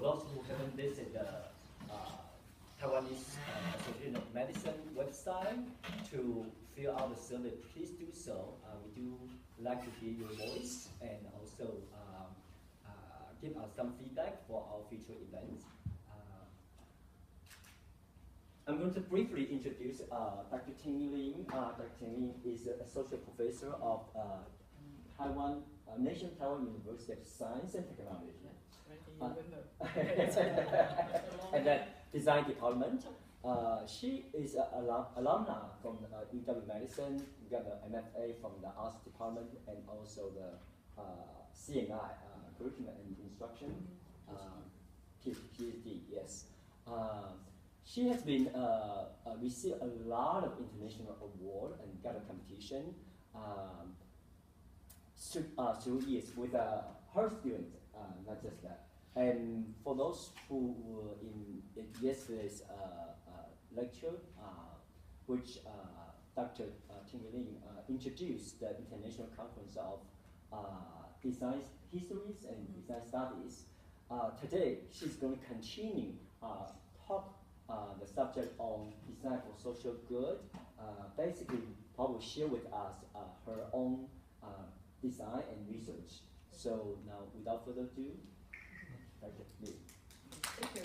those who haven't visited the Taiwanese Association of Medicine website to fill out the survey, please do so. We do like to hear your voice and also give us some feedback for our future events. I'm going to briefly introduce Dr. Tingyi. Dr. Tingyi is an associate professor of Taiwan University of Science and Technology. And then design department. She is an alumna from UW Medicine. We got the MFA from the arts department and also the CNI, curriculum and instruction, PhD. Yes. She has been received a lot of international award and got a competition through years with her students, not just that. And for those who were in yesterday's lecture, which Dr. Tingyi introduced the International Conference of Design Histories and Design Studies, today she's going to continue talk the subject on design for social good. Basically, probably share with us her own design and research. So now, without further ado, Dr. Lee. Thank you.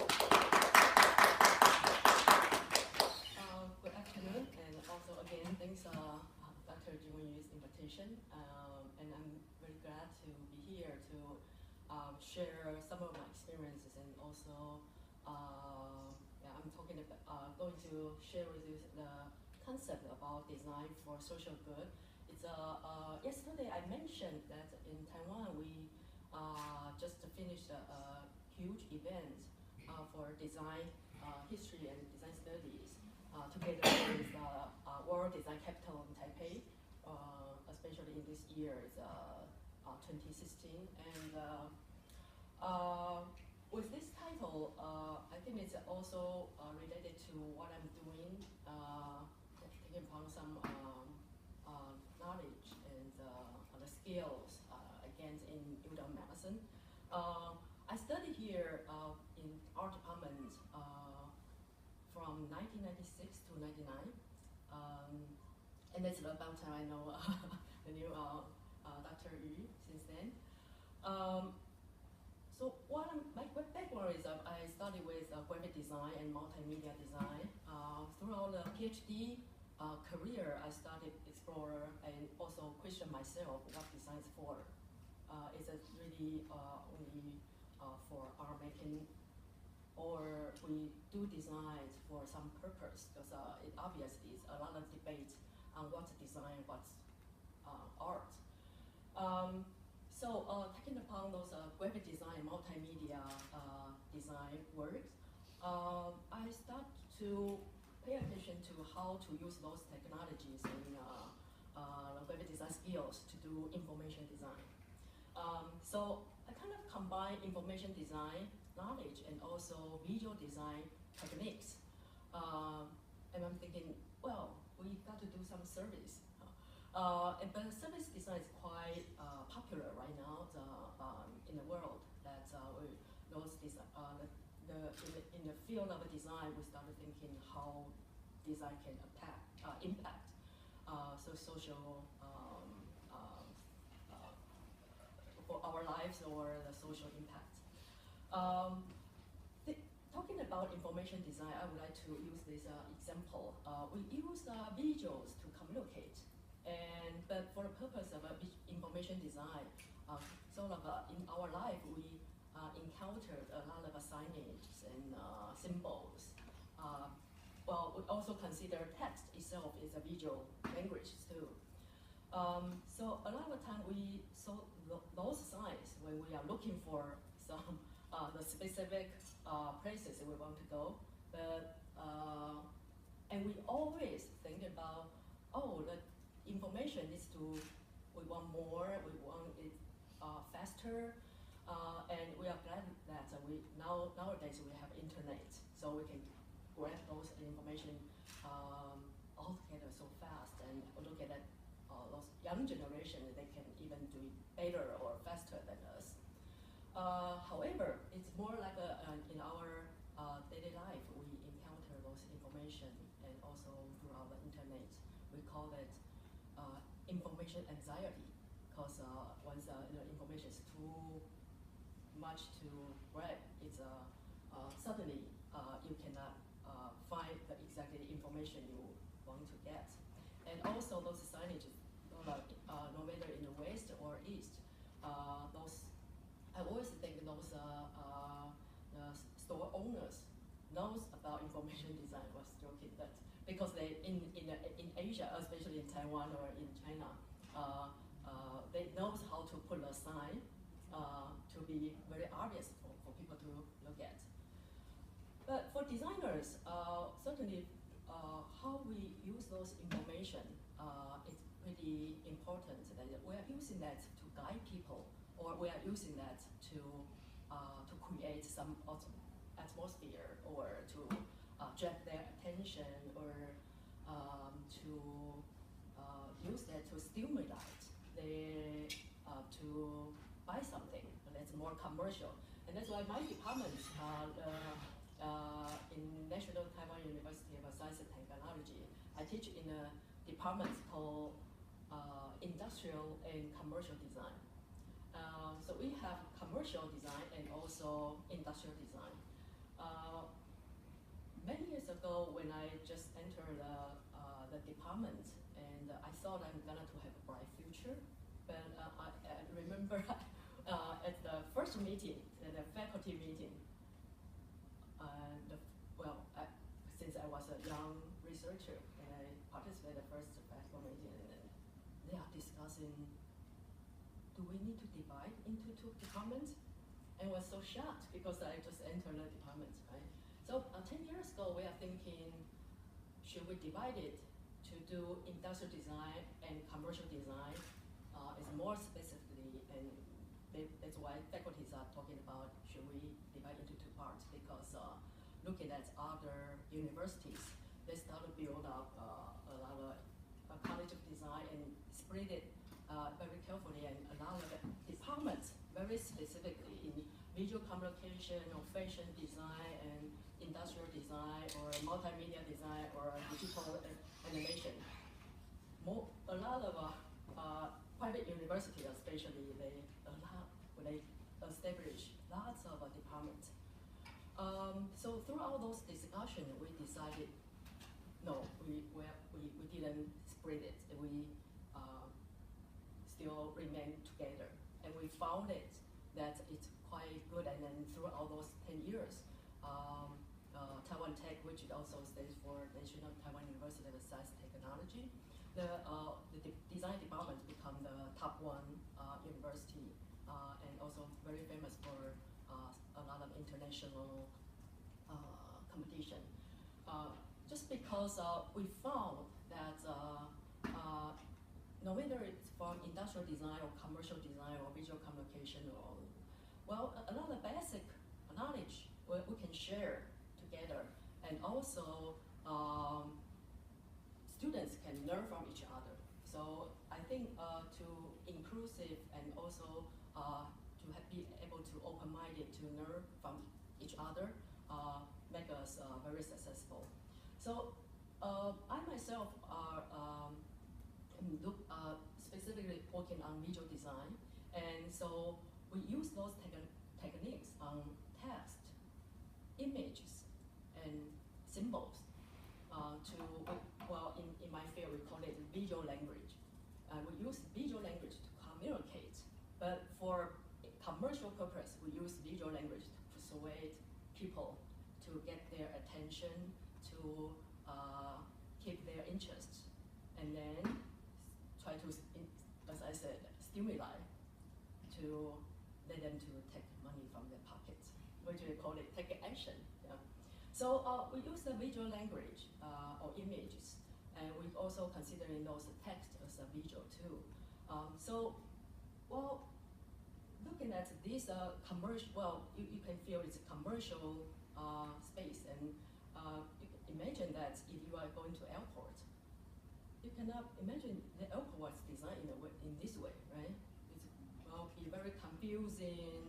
Good afternoon, and also again, thanks Dr. Jiwen's invitation. And I'm very glad to be here to share some of my experiences, and also I'm going to share with you the concept about design for social good. It's yesterday I mentioned that in Taiwan we just finished a huge event for design history and design studies together with World Design Capital in Taipei, especially in this year, it's 2016. And with this title, I think it's also related to what I'm doing, taking upon some knowledge and the skills again in UW Medicine. I studied here in art department from 1996 to 99, and that's about time I know the new Dr. Yu since then. So my background is I studied with graphic design and multimedia design. Throughout the PhD career, I started explore and also question myself what design is for. Is it really only for art making, or we do designs for some purpose? Because it obviously is a lot of debate on what's design, what's art. So taking upon those graphic design, multimedia design works, I start to pay attention to how to use those technologies and graphic design skills to do information design. So I kind of combine information design knowledge and also visual design techniques. And I'm thinking, well, we got to do some service. But service design is quite popular right now in the world. That in the field of design, we started thinking how design can impact social for our lives or the social impact. Talking about information design, I would like to use this example. We use visuals to communicate. But for the purpose of information design, in our life, we encountered a lot of signage and symbols. Well, we also consider text itself is a visual language too. So a lot of the time we saw those signs when we are looking for some the specific places we want to go. But and we always think about, oh, the information needs to, we want more, we want it faster, and we are glad that nowadays we have internet, so we can grab those information all together so fast, and look at those young generation, they can even do it better or faster than us. However, it's more like an we call that information anxiety, because once information is too much to grab, it's suddenly you cannot find the exact information you want to get. And also those signages, no matter in the west or east, those I always think those store owners knows about information design. I was joking that because they in Asia, especially in Taiwan or in China, they knows how to put a sign to be very obvious for people to look at. But for designers, certainly how we use those information is pretty important. That we are using that to guide people, or we are using that to create some atmosphere, or to draw their attention, or to use that to stimulate them to buy something that's more commercial. And that's why my department in National Taiwan University of Science and Technology, I teach in a department called Industrial and Commercial Design. So we have commercial design and also industrial design. Many years ago, when I just entered the department, and I thought I'm gonna to have a bright future, but I remember at the first meeting, at the faculty meeting, since I was a young researcher and I participated in the first faculty meeting, and they are discussing, do we need to divide into two departments? And I was so shocked because I just entered the department, right? So 10 years ago, we are thinking, should we divide it to do industrial design and commercial design? Is more specifically, and that's why faculties are talking about, should we divide into two parts? Because looking at other universities, they start to build up a lot of college of design and split it very carefully, and a lot of departments very specifically in visual communication or fashion design and industrial design or multimedia design or digital animation. A lot of private universities, especially, they establish lots of departments. So throughout those discussions, we decided, no, we didn't split it. We still remain together, and we found it that it's quite good. And then throughout those 10 years, Taiwan Tech, which also stands for National Taiwan University of Science and Technology, the design department become the top one university, and also very famous for a lot of international competition. Just because we found that no matter it's from industrial design or commercial design or visual communication, or a lot of basic knowledge we can share together, and also students can learn from each other. So I think to inclusive and also to be able to open-minded to learn from each other make us very successful. So I myself specifically working on visual design, and so we use those techniques on text, images, and symbols in my field we call it visual language. We use visual language to communicate, but for commercial purpose, we use visual language to persuade people to get their attention, to keep their interest, and then try to, as I said, stimulate to let them to take money from their pockets, which we call it take action. Yeah. So we use the visual language or images, and we also considering those text as a visual too. Looking at this commercial, you can feel it's a commercial space, and you can imagine that if you are going to airport, you cannot imagine the airport was designed in this way, right? It's be very confusing.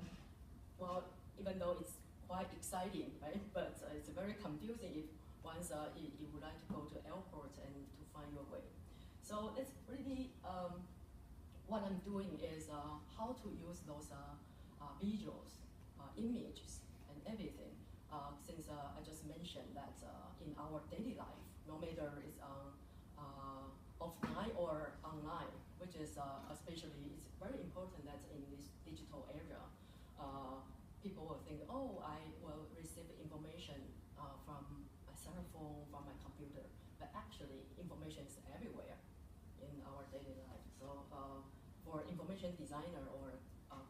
Even though it's quite exciting, right? But it's very confusing if once you would like to go to airport and to find your way. So it's really, what I'm doing is how to use those visuals, images, and everything. Since I just mentioned that in our daily life, no matter it's offline or online, which is especially, it's very important that in this digital era, people will think, oh, I will receive information from my cell phone, from my computer, but actually information is everywhere in our daily life. So for information designer or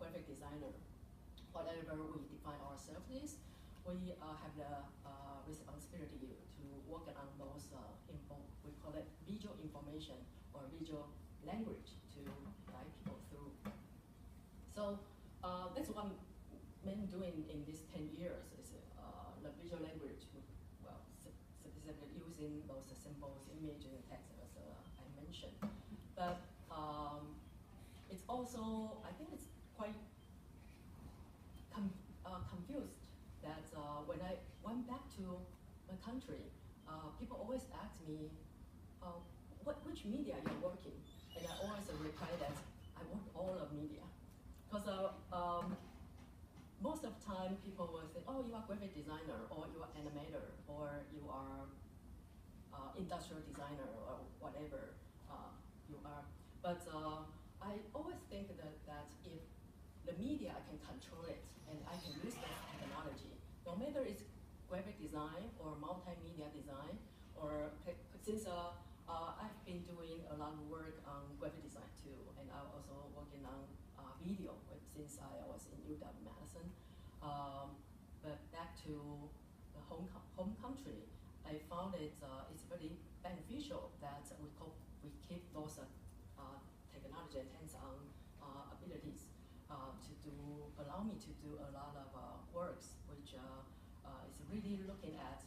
graphic designer, whatever we define ourselves is, we have the responsibility to work on those we call it visual information or visual language to guide people through. So that's what I'm been doing in these 10 years is the visual language, well, specifically using those symbols, images, and text as I mentioned. But it's also, I think it's quite confused that when I went back to my country, people always ask me, which media you're working? And I always reply that I work all of media. Because most of the time people will say, oh, you are graphic designer, or you are animator, or you are industrial designer, or whatever you are. But I always think that if the media, I can control it, and I can use that technology, no matter it's graphic design or multimedia design, or since I've been doing a lot of work on graphic design too, and I'm also working on video since I was in UW-Madison. But back to the home country, I found it's very beneficial that we keep those technology and hands-on abilities to allow me to do a lot of works, which is really looking at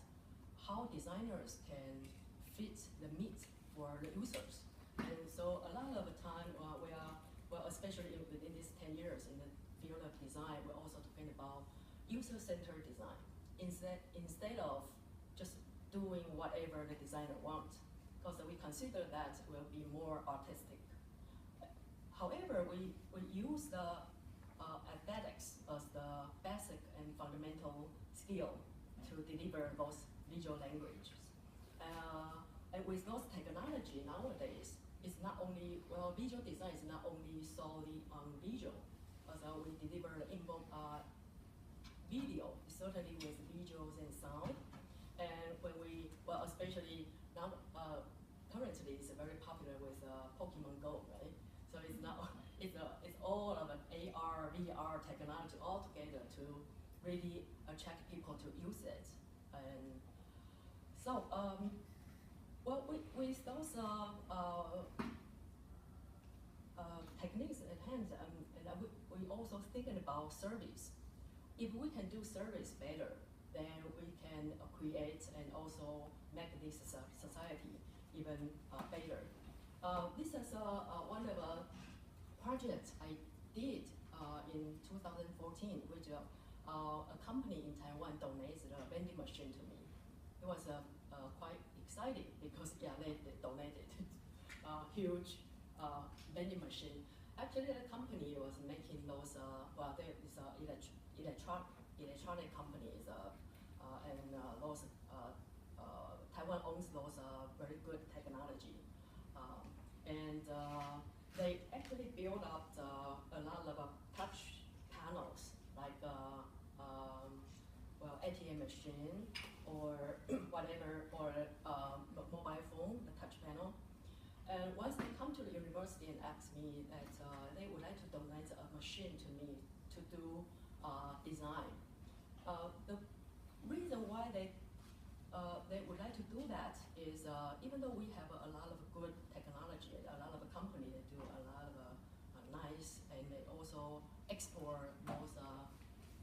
how designers can fit the needs for the users. And so a lot of the time we are, well, especially within these 10 years in the field of design, we're also talking about user-centered design. Instead of just doing whatever the designer wants, because we consider that will be more artistic. However, we use the aesthetics as the basic and fundamental skill to deliver those visual languages. And with those technology nowadays, it's not only, well, visual design is not only solely on visual, as we deliver video, certainly with visuals and sound. And when we, well, especially now, currently it's very popular with Pokemon Go, right? So it's not, it's all of an AR, VR technology all together to really attract people to use it. And so, well, with those techniques at hand, and we also thinking about service. If we can do service better, then we can create and also make this society even better. This is one of the projects I did in 2014, which a company in Taiwan donated a vending machine to me. It was quite exciting because, yeah, they donated a huge vending machine. Actually, the company was making those, well, there is electronic companies, and those, Taiwan owns those very good technology. And they actually built up a lot of touch panels, like well, ATM machine or whatever, or mobile phone, the touch panel. And once they come to the university and ask me that they would like to donate a machine to me to do design. The reason why they would like to do that is even though we have a lot of good technology, a lot of companies that do a lot of nice, and they also export those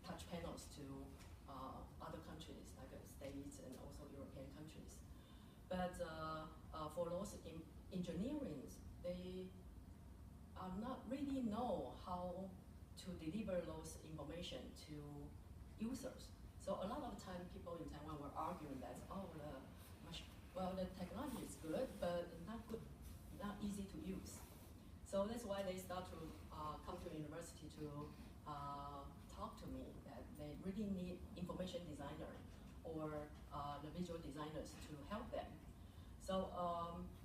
touch panels to other countries like States and also European countries. But for those engineering, they not really know how to deliver those information to users. So a lot of time people in Taiwan were arguing that, oh, well, the technology is good, but not So that's why they start to come to university to talk to me that they really need information designer or the visual designers to help them. So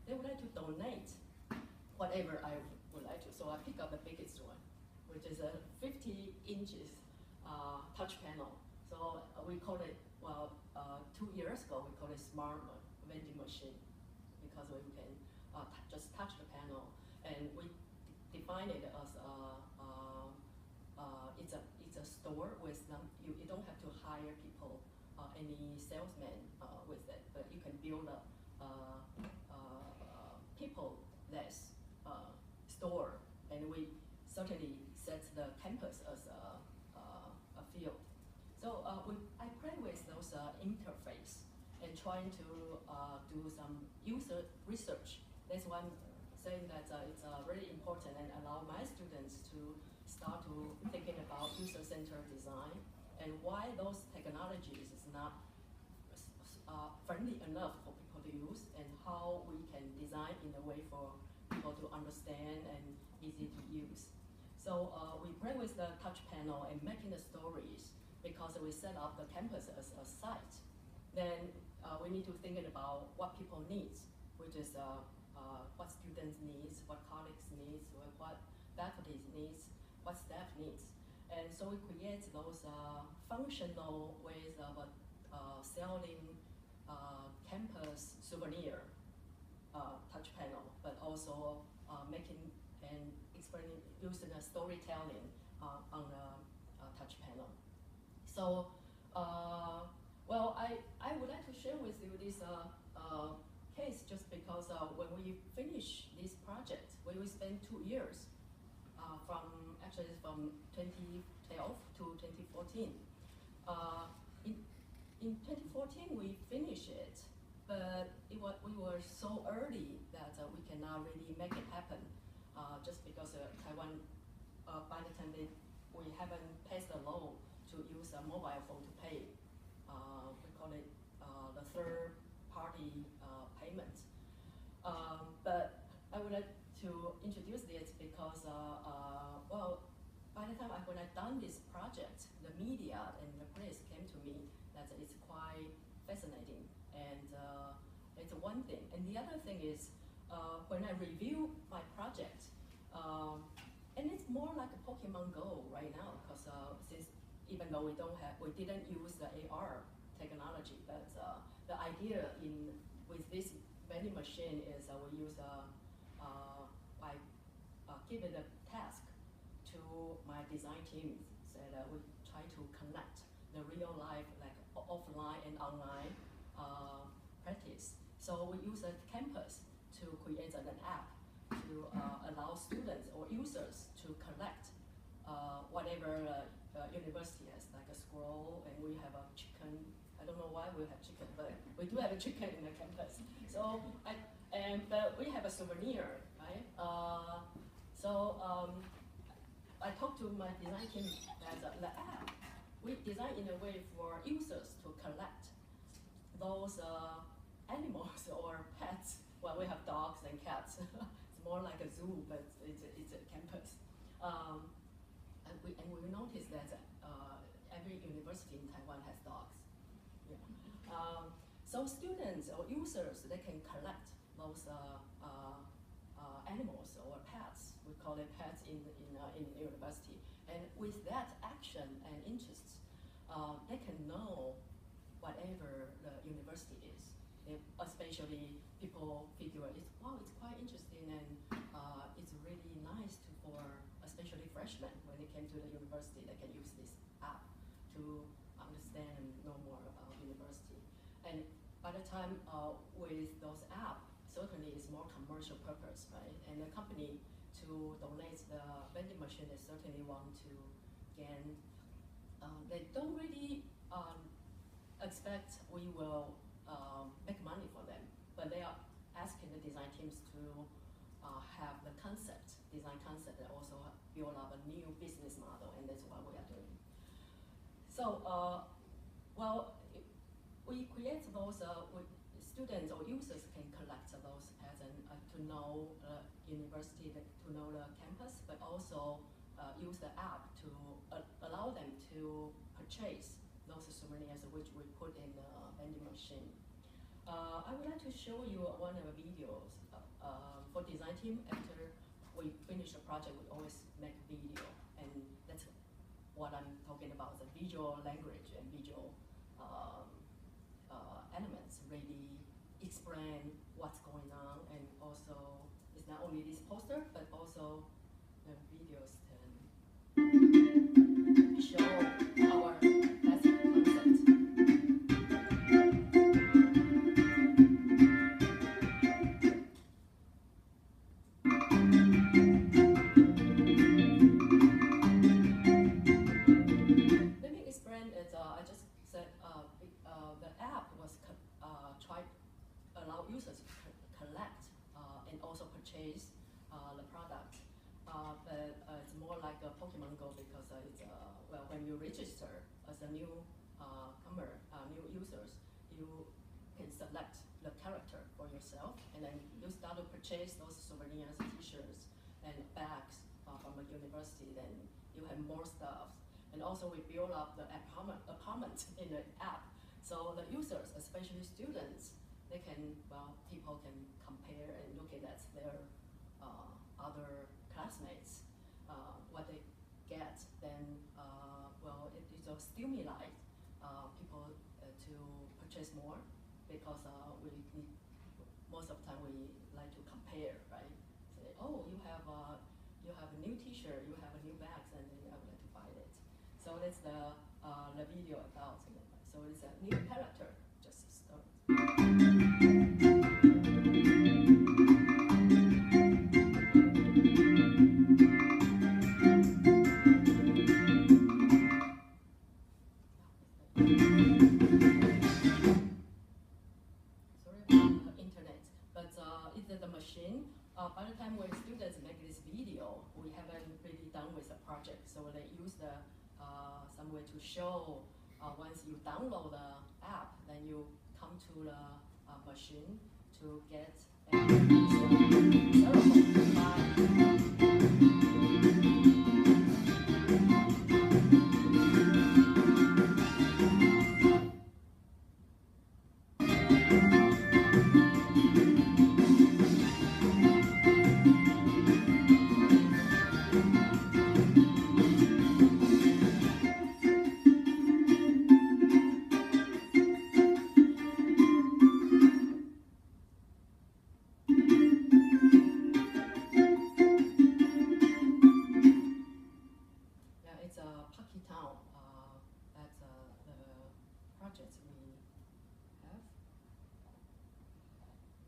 they would like to donate whatever I would like to. So I pick up the biggest one, which is a 50 inches touch panel. So we call it, well, 2 years ago, we called it smart vending machine because we can just touch the panel. And we define it as it's a store with you don't have to hire people, any salesman with it, but you can build a people-less store, and we certainly set the campus as a field. So I play with those interface and trying to do some user research. That's why I'm saying that it's really important and allow my students to start to thinking about user-centered design and why those technologies is not friendly enough for people to use, and how we can design in a way for people to understand and easy to use. So we play with the touch panel and making the stories because we set up the campus as a site. Then we need to think about what people needs, which is what students needs, what colleagues needs, what faculty needs, what staff needs. And so we create those functional ways of selling campus souvenir touch panel, but also making and explaining, using a storytelling on the touch panel. So, well, I would like to share with you this case just because when we finish this project, when we spent 2 years from 2012 to 2014. In 2014 we finished it, but we were so early that we cannot really make it happen just because Taiwan, by the time we haven't passed a law to use a mobile phone to pay. We call it the third party payment. But I would like to introduce this because, well, by the time when I done this project, the media and the press came to me that it's quite fascinating, and it's one thing. And the other thing is, when I review my project, and it's more like a Pokemon Go right now, because since even though we didn't use the AR technology, but the idea with this vending machine is we use I give it a task to my design team, so that we try to connect the real life, like offline and online practice. So we use a campus to create an app to allow students or users to collect whatever university has, like a scroll, and we have a chicken. I don't know why we have chicken, but we do have a chicken in the campus. So but we have a souvenir, right? I talked to my design team that the app we design in a way for users to collect those animals or pets. Well, we have dogs and cats. It's more like a zoo, but it's a campus. And we noticed that every university in Taiwan has dogs. Yeah. So students or users, they can collect those animals or pets. We call it pets in university. And with that action and interests, they can know whatever the university is. Especially people figure it's quite interesting, and it's really nice for especially freshmen when they came to the university. They can use this app to understand and know more about university. And by the time with those apps, certainly it's more commercial purpose, right? And the company to donate the vending machine, they certainly want to gain. They don't really expect we will make money for them, but they are asking the design teams to have the design concept, and also build up a new business model, and that's what we are doing. So, well, we create those, students or users can collect those pets and to know, university to know the campus, but also use the app to allow them to purchase those souvenirs which we put in the vending machine. I would like to show you one of the videos for design team. After we finish the project, we always make video, and that's what I'm talking about, the visual language and visual elements really explain what's going on, and also it's not only this poster, but also the videos can show our basic concept. Let me explain it. I just said the app was tried allow users to collect and also purchase the product. But it's more like a Pokemon Go because it's well, when you register as a new new users, you can select the character for yourself, and then you start to purchase those souvenirs, T-shirts, and bags from the university. Then you have more stuff, and also we build up the apartment in the app. So the users, especially students, they can, well, people can compare and look at their other classmates, what they get. Then, well, it will stimulate people to purchase more because we need, most of the time we like to compare, right? Say, oh, you have a new T-shirt, you have a new bags, and then I would like to buy it. So that's the video about it. So it's a new character, just start. Sorry about the internet, but it's the machine. By the time when students make this video, we haven't really done with the project, so they use the some way to show. Once you download the app, then you come to the machine to get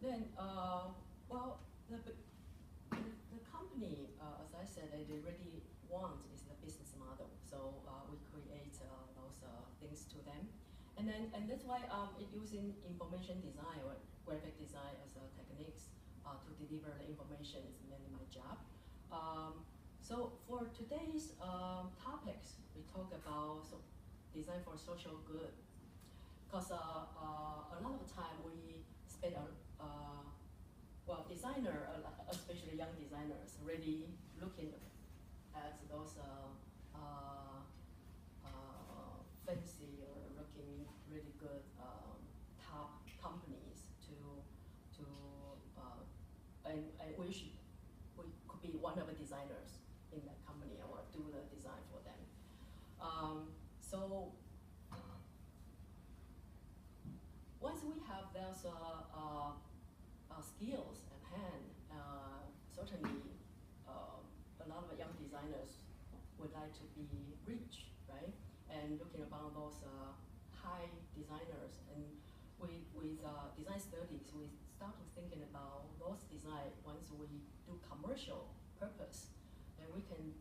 Then, well, the company, as I said, they really want is the business model. So we create those things to them, and that's why using information design or graphic design as techniques to deliver the information is mainly my job. So for today's topics, we talk about design for social good, because a lot of time we spend well, designer, especially young designers, really looking at those fancy or looking really good top companies and we could be one of the designers in that company or do the design for them. So once we have those skills at hand, certainly a lot of young designers would like to be rich, right? And looking about those high designers, and with design studies, we start to thinking about those design. Once we do commercial purpose, then we can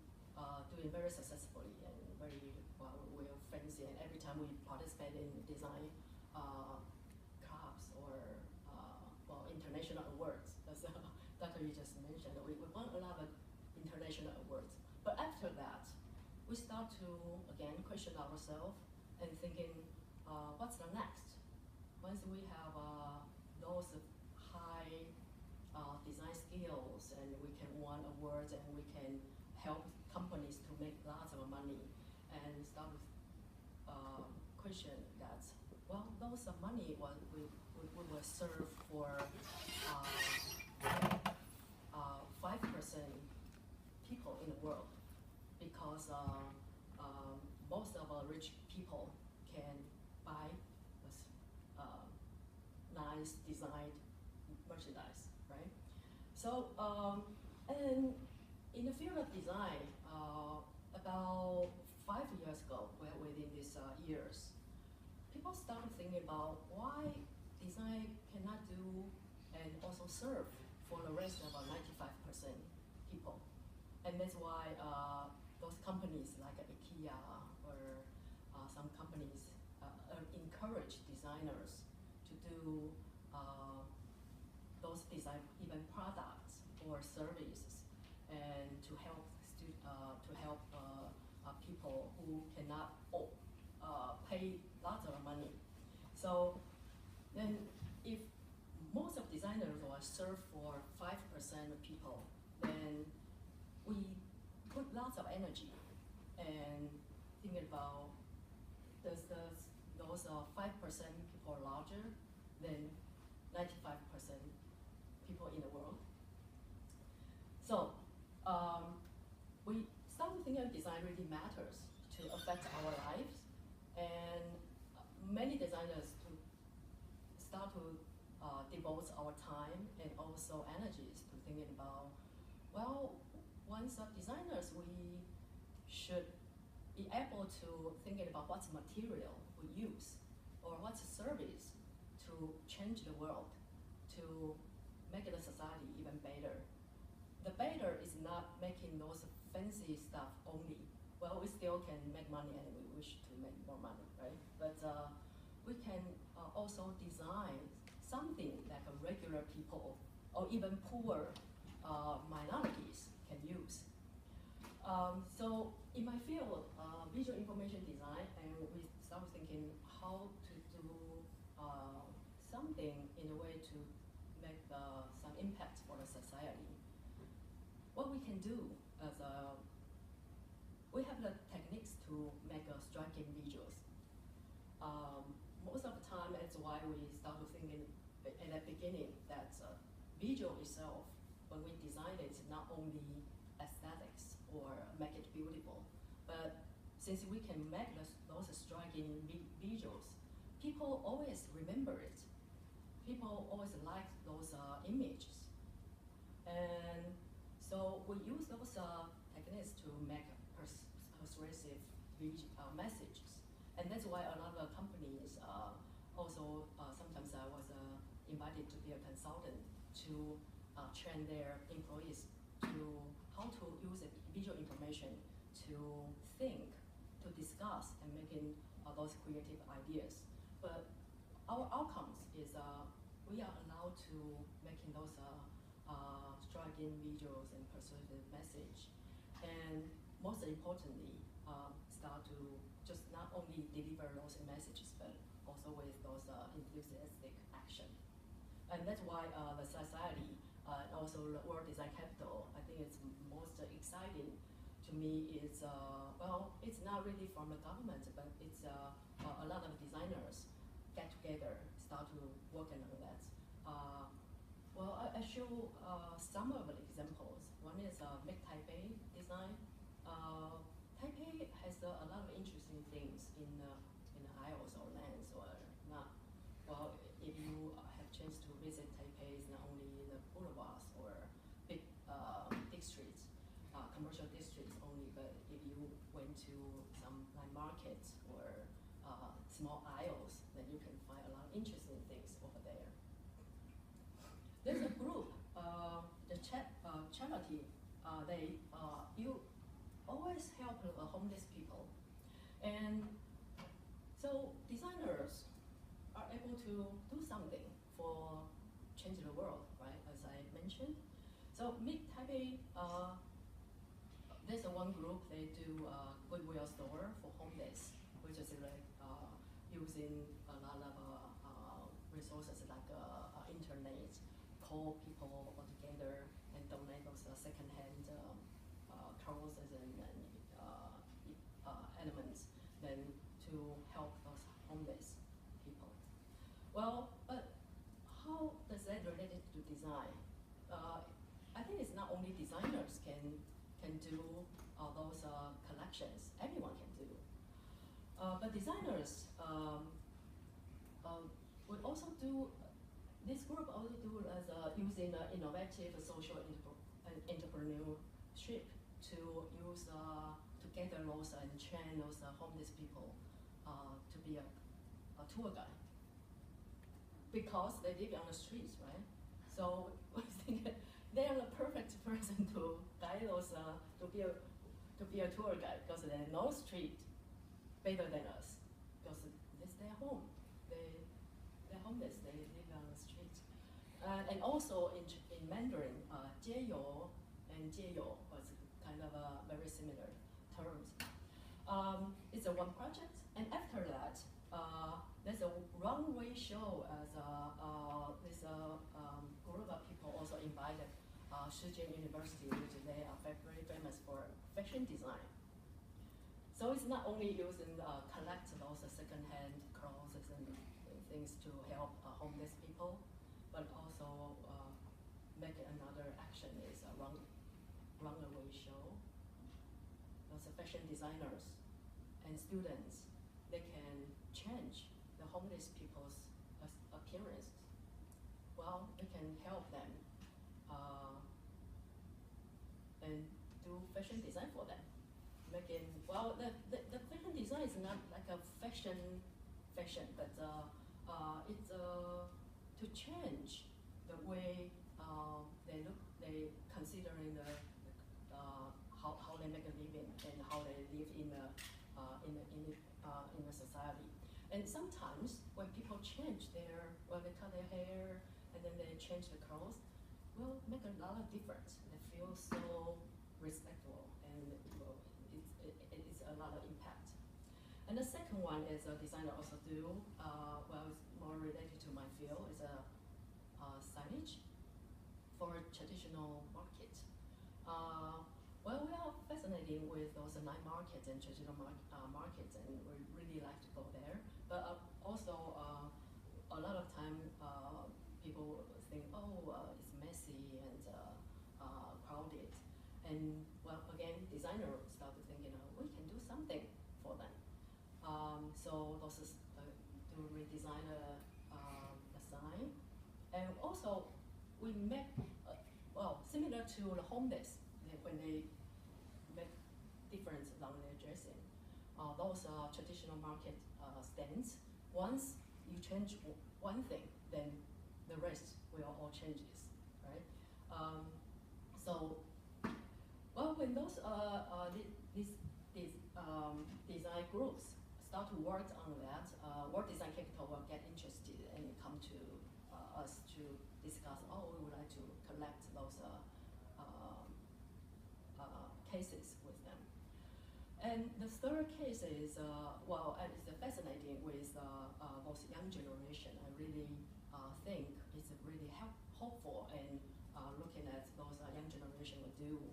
do it very successfully and very well. We're fancy, and every time we participate in design clubs or well, international awards, as Dr. Yu just mentioned, we won a lot of international awards. But after that, we start to again question ourselves and thinking, what's the next? Once we have those high design skills skills, and we can win awards, and we can help companies to make lots of money, and start with question that, well, those money we will serve for 5% people in the world, because most of our rich people can buy nice designed merchandise, right? So, and in the field of design, about 5 years ago, well, within these years, people started thinking about why design cannot do and also serve for the rest of 95% people. And that's why those companies like IKEA or some companies encourage designers to do those design even products or services, and to help people who cannot pay lots of money. So then, if most of designers will serve for 5% of people, then we put lots of energy and think about those 5% people larger than 95% people in the world. So we started thinking design really matters to affect our lives, and many designers start to devote our time and also energies to thinking about, well, once as designers, we should be able to thinking about what's material we use, or what's service to change the world, to make the society even better. The better is not making those fancy stuff only. Well, we still can make money, and we wish to make more money, right? But we can also design something that regular people or even poor minorities can use. So in my field, visual information design, and we started thinking how to do something in a way to make some impact for the society. What we can do is we have the techniques to make striking visuals. Most of the time, that's why we started thinking at the beginning that visual itself, when we design it, not only aesthetics or make it beautiful, but since we can make those striking visuals, people always remember it. People always like those images. And so we use those techniques to make persuasive messages. And that's why a lot of companies also, sometimes I was invited to be a consultant to train their employees to how to use visual information to think, to discuss, and making those creative ideas. But our outcomes is we are allowed to making those striking visuals and persuasive message, and most importantly, start to just not only deliver those messages, but also with those enthusiastic action. And that's why the society, and also the World Design Capital, I think it's most exciting to me is, well, it's not really from the government, but it's a lot of designers get together, start to work on that. Well, I show some of the examples. One is Make Taipei design. Taipei has a lot of interesting things in the aisles or lands or not. Well, if you have chance to visit Taipei, it's not only the boulevards or big districts, commercial districts only, but if you went to some night markets or small aisles, then you can find a lot of interesting things over there. There's a group, the charity, you always help homeless people. And so designers are able to do something for change the world, right, as I mentioned. So Meet Taipei, there's one group, they do a goodwill store for homeless, which is like using a lot of resources like internet, call people all together donate those second-hand clothes and elements then to help those homeless people. Well, but how does that relate to design? I think it's not only designers can do those collections. Everyone can do. But designers would also do. This group also do as using innovative social entrepreneurship to use to gather those and train those homeless people to be a tour guide, because they live on the streets, right? So I think they are the perfect person to guide those to be a tour guide, because they know street better than us, because it's their home. They're homeless. They live on the street. And also in Mandarin, 街友 and 街友 was kind of very similar terms. It's a one project, and after that, there's a runway show as this group of people also invited Shijin University, which they are very famous for fashion design. So it's not only using collect those second-hand clothes and things to help homeless people, but also make another action is a runaway show. Those fashion designers and students, they can change the homeless people's appearance. Well, they can help them and do fashion design for them. Making, well, the fashion design is not like a fashion, but it's to change the way they look, they considering the how they make a living and how they live in the society. And sometimes when people change when they cut their hair and then they change the clothes, will make a lot of difference. They feel so respectful, and it's a lot of impact. And the second one is a designer also do, well, it's more related to my field, is a signage for traditional market. Well, we are fascinated with those night markets and traditional markets, and we really like to go there. But also, a lot of time, people think, oh, it's messy and crowded. And well, again, designers started thinking, we can do something for them. So those is to redesign a sign, and also we make well, similar to the homeless, when they make difference on their dressing. Those traditional market stands. Once you change one thing, then the rest will all changes, right? So, well, when those these design groups start to work on that, World Design Capital will get interested and come to us to discuss. Oh, we would like to collect those cases with them. And the third case is well, it's fascinating with those young generation. I really think it's really hopeful and looking at those young generation will do.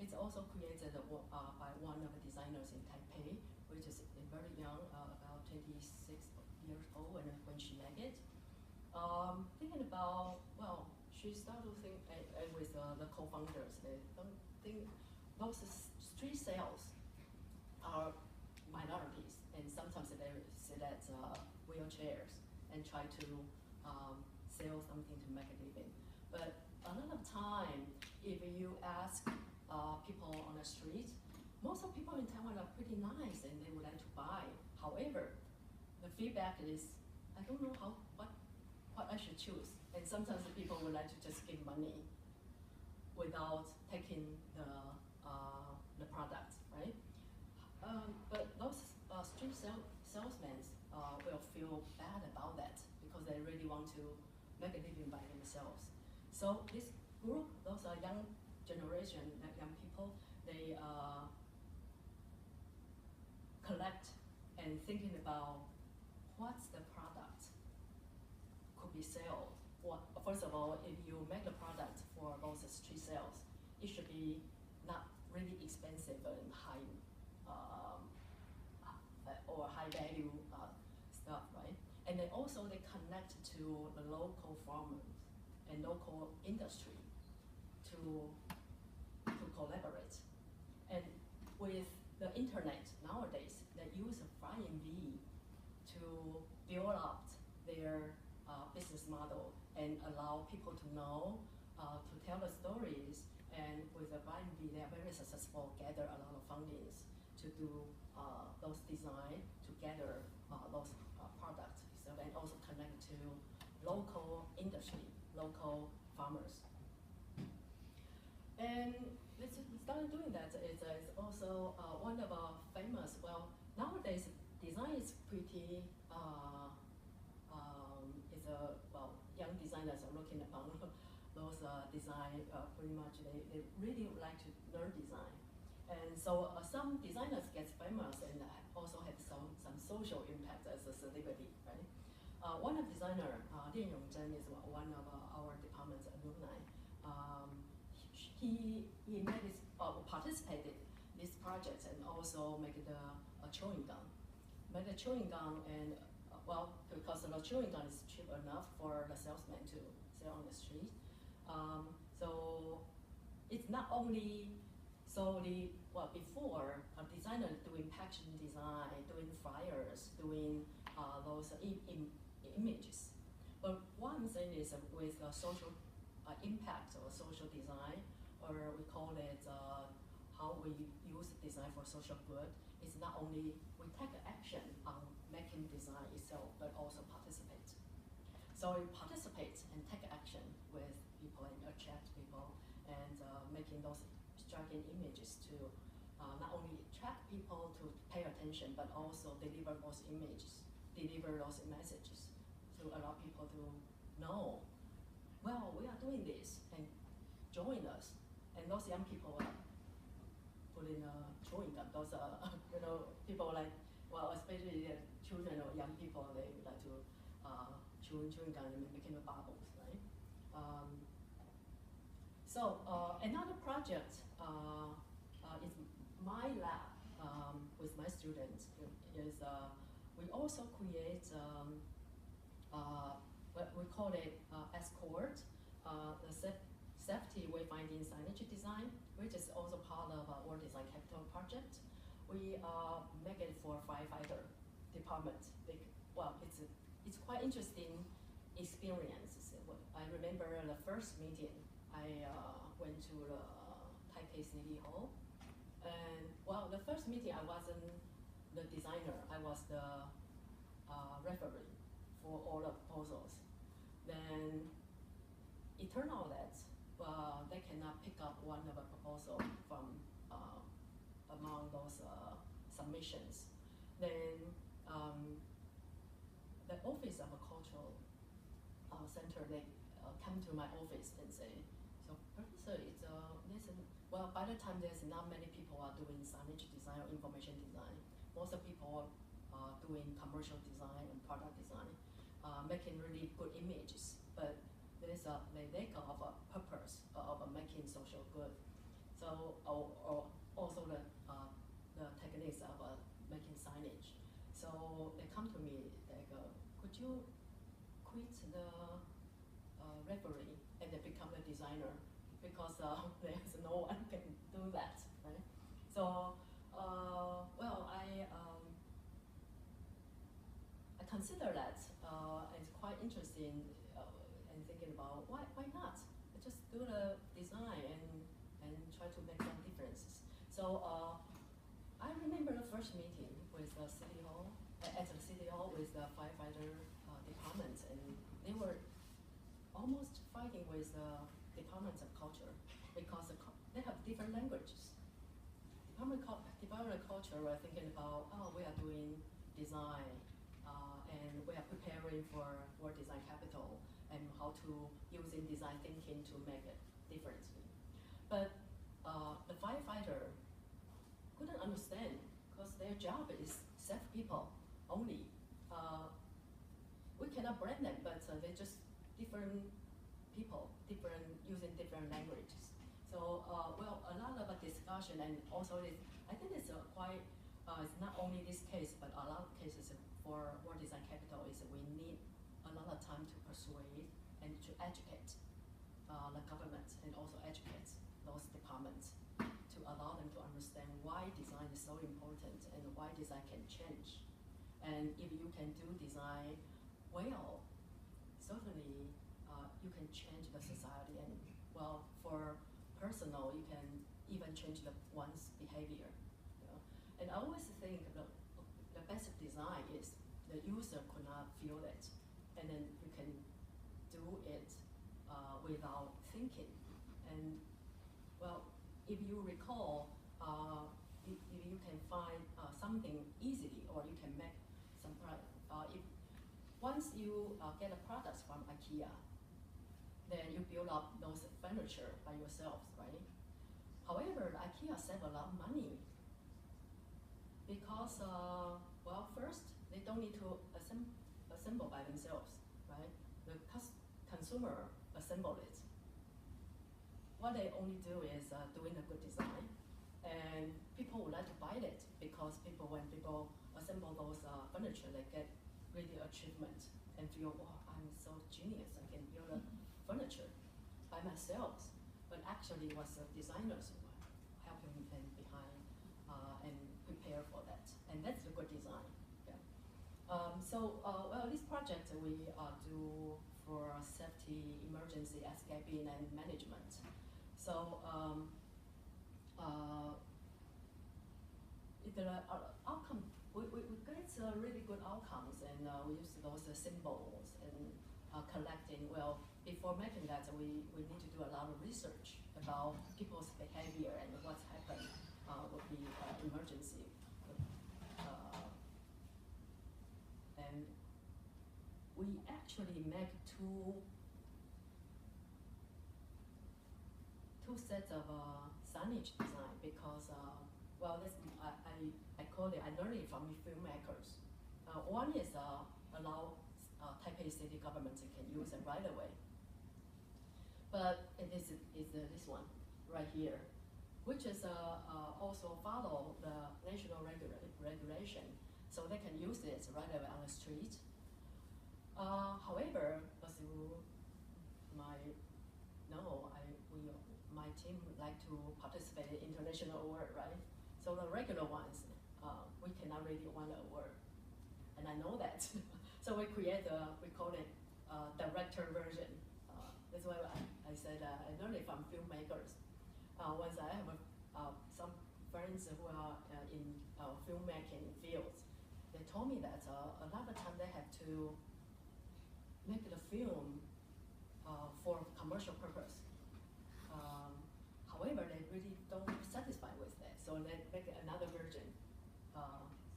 It's also created by one of the designers in Taipei, which is very young, about 26 years old, and when she made it, thinking about, well, she started to think with the co-founders, they think those street sales are minorities, and sometimes they select wheelchairs and try to sell something to make a living. But a lot of time, if you ask people on the street, most of people in Taiwan are pretty nice and they would like to buy. However, the feedback is, I don't know what I should choose. And sometimes the people would like to just give money without taking the product, right? But those street salesmen will feel bad about that because they really want to make a living by themselves. So this group, those are young generation, young people, they collect and thinking about what's the product could be sold. First of all, if you make the product for those street sales, it should be not really expensive and high or high value stuff, right? And then also they connect to the local farmers and local industry to collaborate. And with the internet nowadays, they use Flying V to build up their business model and allow people to know, to tell the stories. And with the Flying V, they are very successful, gather a lot of fundings to do those design, to gather those products, so, and also connect to local industry, local farmers. And we started doing that. It's also one of our famous, well, nowadays design is pretty, well, young designers are looking at those design, pretty much they really would like to learn design. And so some designers get famous and also have some social impact as a celebrity, right? One of designer, Lian Yongzhen, is one of our department's alumni. He made this, participated in this project and also made the chewing gum. Made a chewing gum and, well, because the chewing gum is cheap enough for the salesman to sell on the street. So it's not only solely, well, before a designer doing packaging design, doing flyers, doing those images. But one thing is with social impact or social design, or we call it how we use design for social good. It's not only we take action on making design itself, but also participate. So we participate and take action with people and attract people and making those striking images to not only attract people to pay attention, but also deliver those images, deliver those messages to allow people to know, well, we are doing this and join us. And those young people put in chewing gum. Those people like, well, especially children or young people, they like to chewing gum and making the bubbles, right? So another project is my lab with my students is we also create what we call it escort, the safety wayfinding signage design, which is also part of our Design Capital project. We make it for firefighter department. Well, it's quite interesting experience. I remember the first meeting, I went to the Taipei City Hall. And well, the first meeting I wasn't the designer, I was the referee for all the proposals. Then it turned out that they cannot pick up one of the proposal from among those submissions. Then the Office of a Cultural Center, they come to my office and say, so Professor, it's well, by the time there's not many people are doing signage design or information design. Most of people are doing commercial design and product design, making really good images, but there's a lack of a purpose of making social good. So, or also the techniques of making signage. So they come to me, they go, could you quit the referee and then become a designer? Because there's no one can do that, right? So, well, I consider that it's quite interesting and thinking about why not? Just do the design and try to make some differences. So I remember the first meeting with the City Hall, at the City Hall with the firefighter department, and they were almost fighting with the Department of Culture because they have different languages. Department of Culture were thinking about, oh, we are doing design and we are preparing for World Design Capital and how to using design thinking to make it differently. But the firefighter couldn't understand because their job is save people only. We cannot brand them, but they're just different people, using different languages. So, well, a lot of discussion, and also this, I think it's quite, it's not only this case, but a lot of cases for World Design Capital is we need a lot of time to persuade and to educate the government and also educate those departments to allow them to understand why design is so important and why design can change. And if you can do design well, certainly you can change the society, and well, for personal, you can even change the one's behavior. You know? And I always think the best design is the user could not feel it, and then you can do it without thinking. And well, if you recall, if you can find something easily, or you can make some product. If once you get a product from IKEA, then you build up those furniture by yourselves, right? However, IKEA save a lot of money because, well, first, they don't need to assemble by themselves, right? The consumer assemble it. What they only do is doing a good design, and people would like to buy it because when people assemble those furniture, they get really achievement and feel, wow, I'm so genius, I can build a furniture by myself. But actually, it was the designers who were helping them behind and prepare for that, and that's the good design. Yeah. Well, this project we do for safety, emergency, escaping, and management. So the outcome, we get really good outcomes, and we use those symbols and collecting. Well, before making that, we need to do a lot of research about people's behavior and what's happened would be emergency. And we actually make two sets of signage design because, well, I call it, I learned it from filmmakers. One is allow Taipei city government can use it right away. But it is this one right here, which is also follow the national regulation, so they can use it right away on the street. However, as you might know, my team like to participate in international award, right? So the regular ones, we cannot really win an award, and I know that. So we create we call it director version. That's why I said I learned it from filmmakers. Once I have some friends who are in filmmaking fields, they told me that a lot of time they have to make the film for commercial purpose. However, they really don't satisfy with that, so they make another version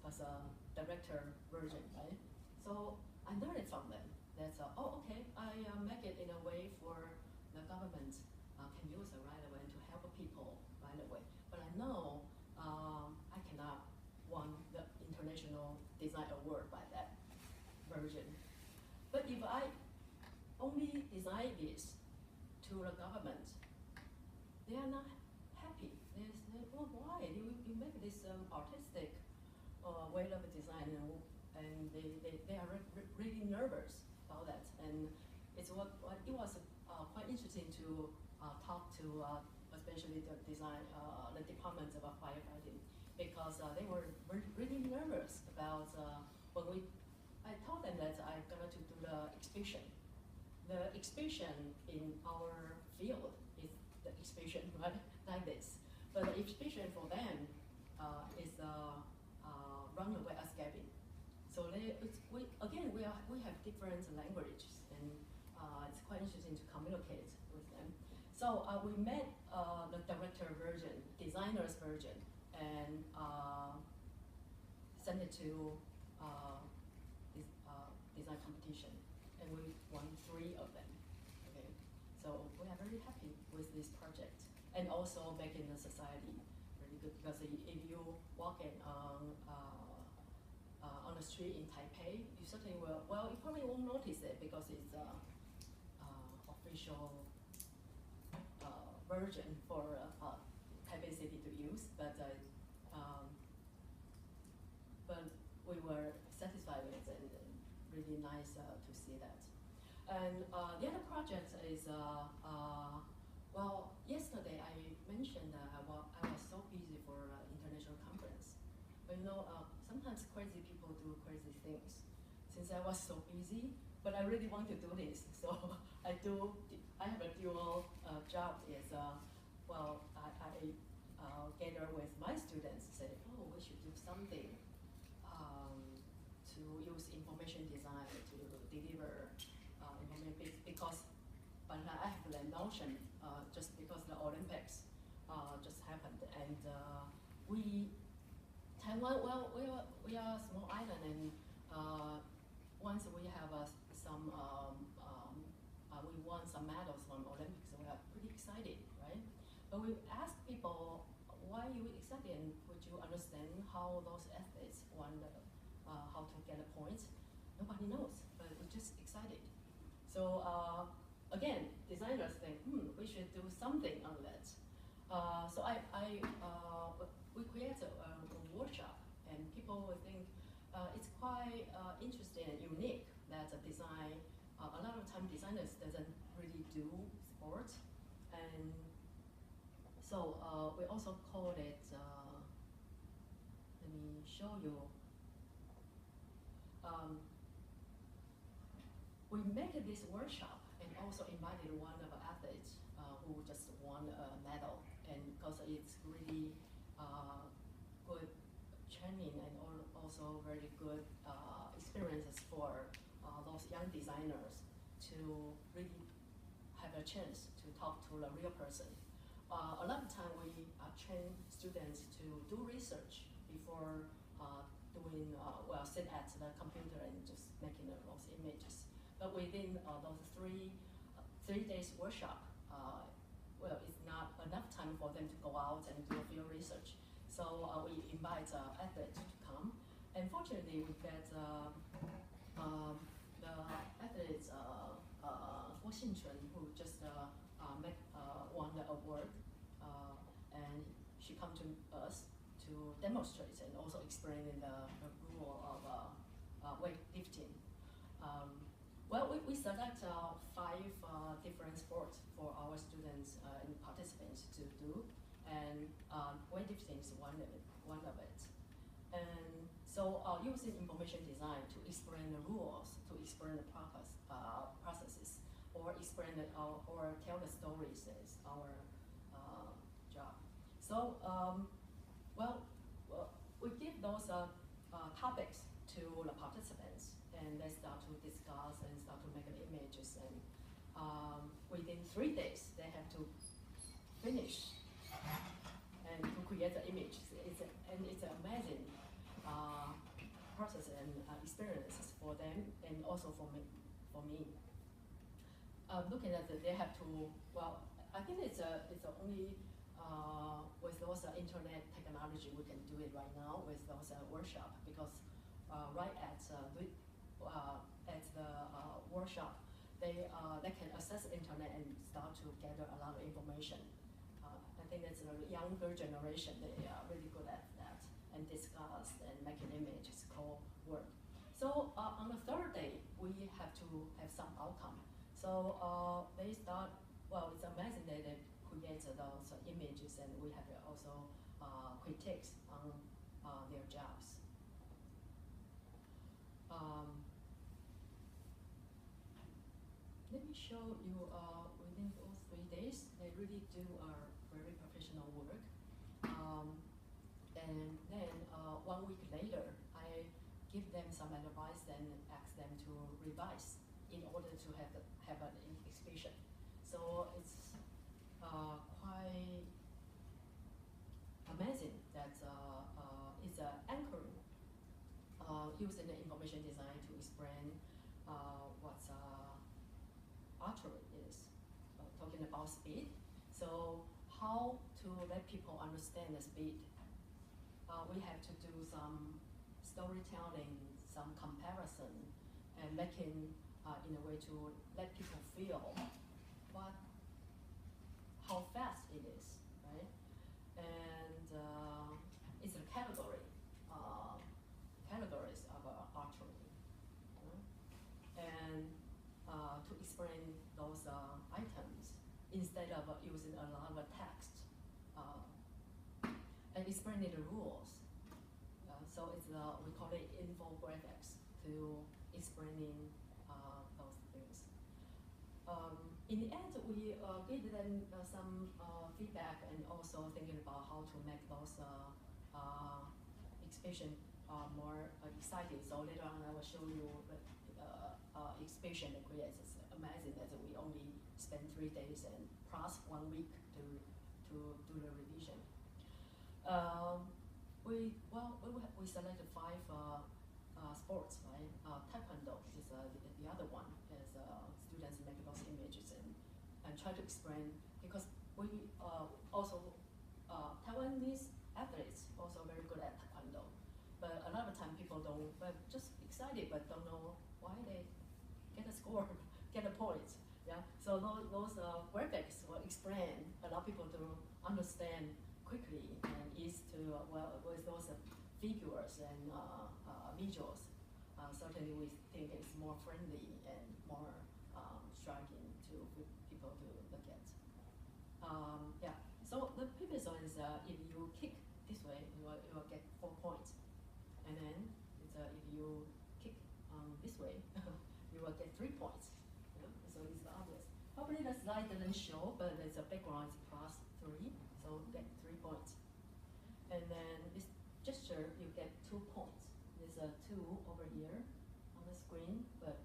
as a director version, right? So I learned it from them. That's oh, okay, I make it in a way for the government can use it right away to help people right away. But I know I cannot win the international design award by that version. But if I only design this to the government, they are not happy. They say, well, why? You make this artistic way of design, and they are really nervous about that. And it was quite interesting to talk to especially the design, the department about firefighting, because they were really nervous about when I told them that I'm going to do the exhibition. The exhibition in our field is the exhibition, right, like this. But the exhibition for them is runaway escaping. So we have different languages, and it's quite interesting to communicate with them. So we made the director version, designer's version, and sent it to design competition, and we won 3 of them. Okay, so we are very happy with this project, and also making the society really good, because if you walk in on the street in Taipei, you certainly will. Well, you probably won't notice it because it's official version for Taipei City to use, but we were satisfied with it, and really nice to see that. And the other project is, well, yesterday I mentioned I was so busy for international conference. But you know, sometimes crazy people do crazy things. Since I was so busy, but I really want to do this, so I have a dual job. Is well, I gather with my students, say, oh, we should do something to use information design to deliver information, because but I have the notion just because the Olympics just happened, and Taiwan, well, we are a small island, and once we have some we won some medals from Olympics, so we are pretty excited, right? But we asked people, why are you excited, and would you understand how those athletes won how to get a point? Nobody knows, but we're just excited. So again, designers think, we should do something on that. So we created a workshop, and people would think it's quite interesting and unique that a design. A lot of time designers doesn't really do sports, and so we also called it. Let me show you. We made this workshop and also invited one of the athletes who just won a medal, and because it's really good training and also very good experiences for those young designers to really have a chance to talk to the real person. A lot of time we train students to do research before doing, well, sit at the computer and just making those images. But within those three days workshop, well, it's not enough time for them to go out and do a field research. So we invite athletes to come. And fortunately, we get the athletes, Hui-shun, who just won the award, and she come to us to demonstrate and also explain the rule of weightlifting. Well, we select 5 different sports for our students and participants to do, and weightlifting is one of it. And so using information design to explain the rules, to explain the processes, or explain or tell the stories is our job. So, well, we give those topics to the participants, and they start to discuss and start to make images, and within 3 days they have to finish and to create the image. It's an amazing process and experiences for them, and also for me. Looking at it, they have to, well, I think it's only with those internet technology we can do it right now with those workshop, because right at the workshop they can access the internet and start to gather a lot of information. I think that's the younger generation, they are really good at that, and discuss and make an image is called work. So on the 3rd day, we have to have some outcome. So they start, well, it's amazing that they create those images, and we have also critiques on their jobs. Let me show you within those 3 days, they really do very professional work. And then 1 week later, I give them some advice and ask them to revise in order to have an exhibition. So it's quite amazing that it's anchoring using the information design to explain what archery is, talking about speed. So how to let people understand the speed? We have to do some storytelling, some comparison, and making in a way to let people feel how fast it is, right? And it's a categories of archery, and to explain those items instead of using a lot of text and explaining the rules. So it's we call it infographics to explaining those things. In the end, we gave them some feedback and also thinking about how to make those exhibition more exciting. So later on, I will show you the exhibition that creates. It's amazing that we only spent 3 days and plus 1 week to do the revision. We selected 5 sports, right? Taekwondo is the other one. As students make those images and try to explain, because we also Taiwanese athletes also very good at Taekwondo, but a lot of time people don't, but just excited but don't know why they get a score, get a point. Yeah, so those graphics will explain, allow people to understand quickly and easy to with those figures and visuals. Certainly, we think it's more friendly and more striking to people to look at. Yeah. So the previous one is if you kick this way, you will get 4 points, and then it's if you kick this way, you will get 3 points. Yeah? So it's obvious. Probably the slide doesn't show, but it's a background is +3, so get 3 points. And then this gesture, you get 2 points. There's a 2 over here on the screen, but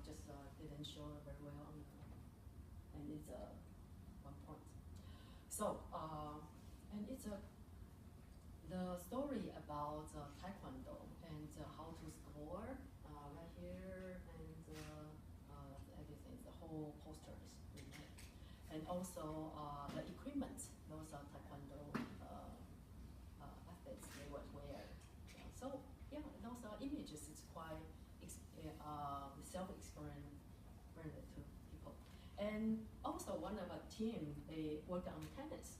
just didn't show very well on the, and it's 1 point. So and it's the story about Taekwondo and how to score right here, and everything, the whole poster is really, and also the equipment those are Taekwondo athletes they would wear. So yeah, those images is quite self-explanatory to people. And also one of a team, they work on tennis.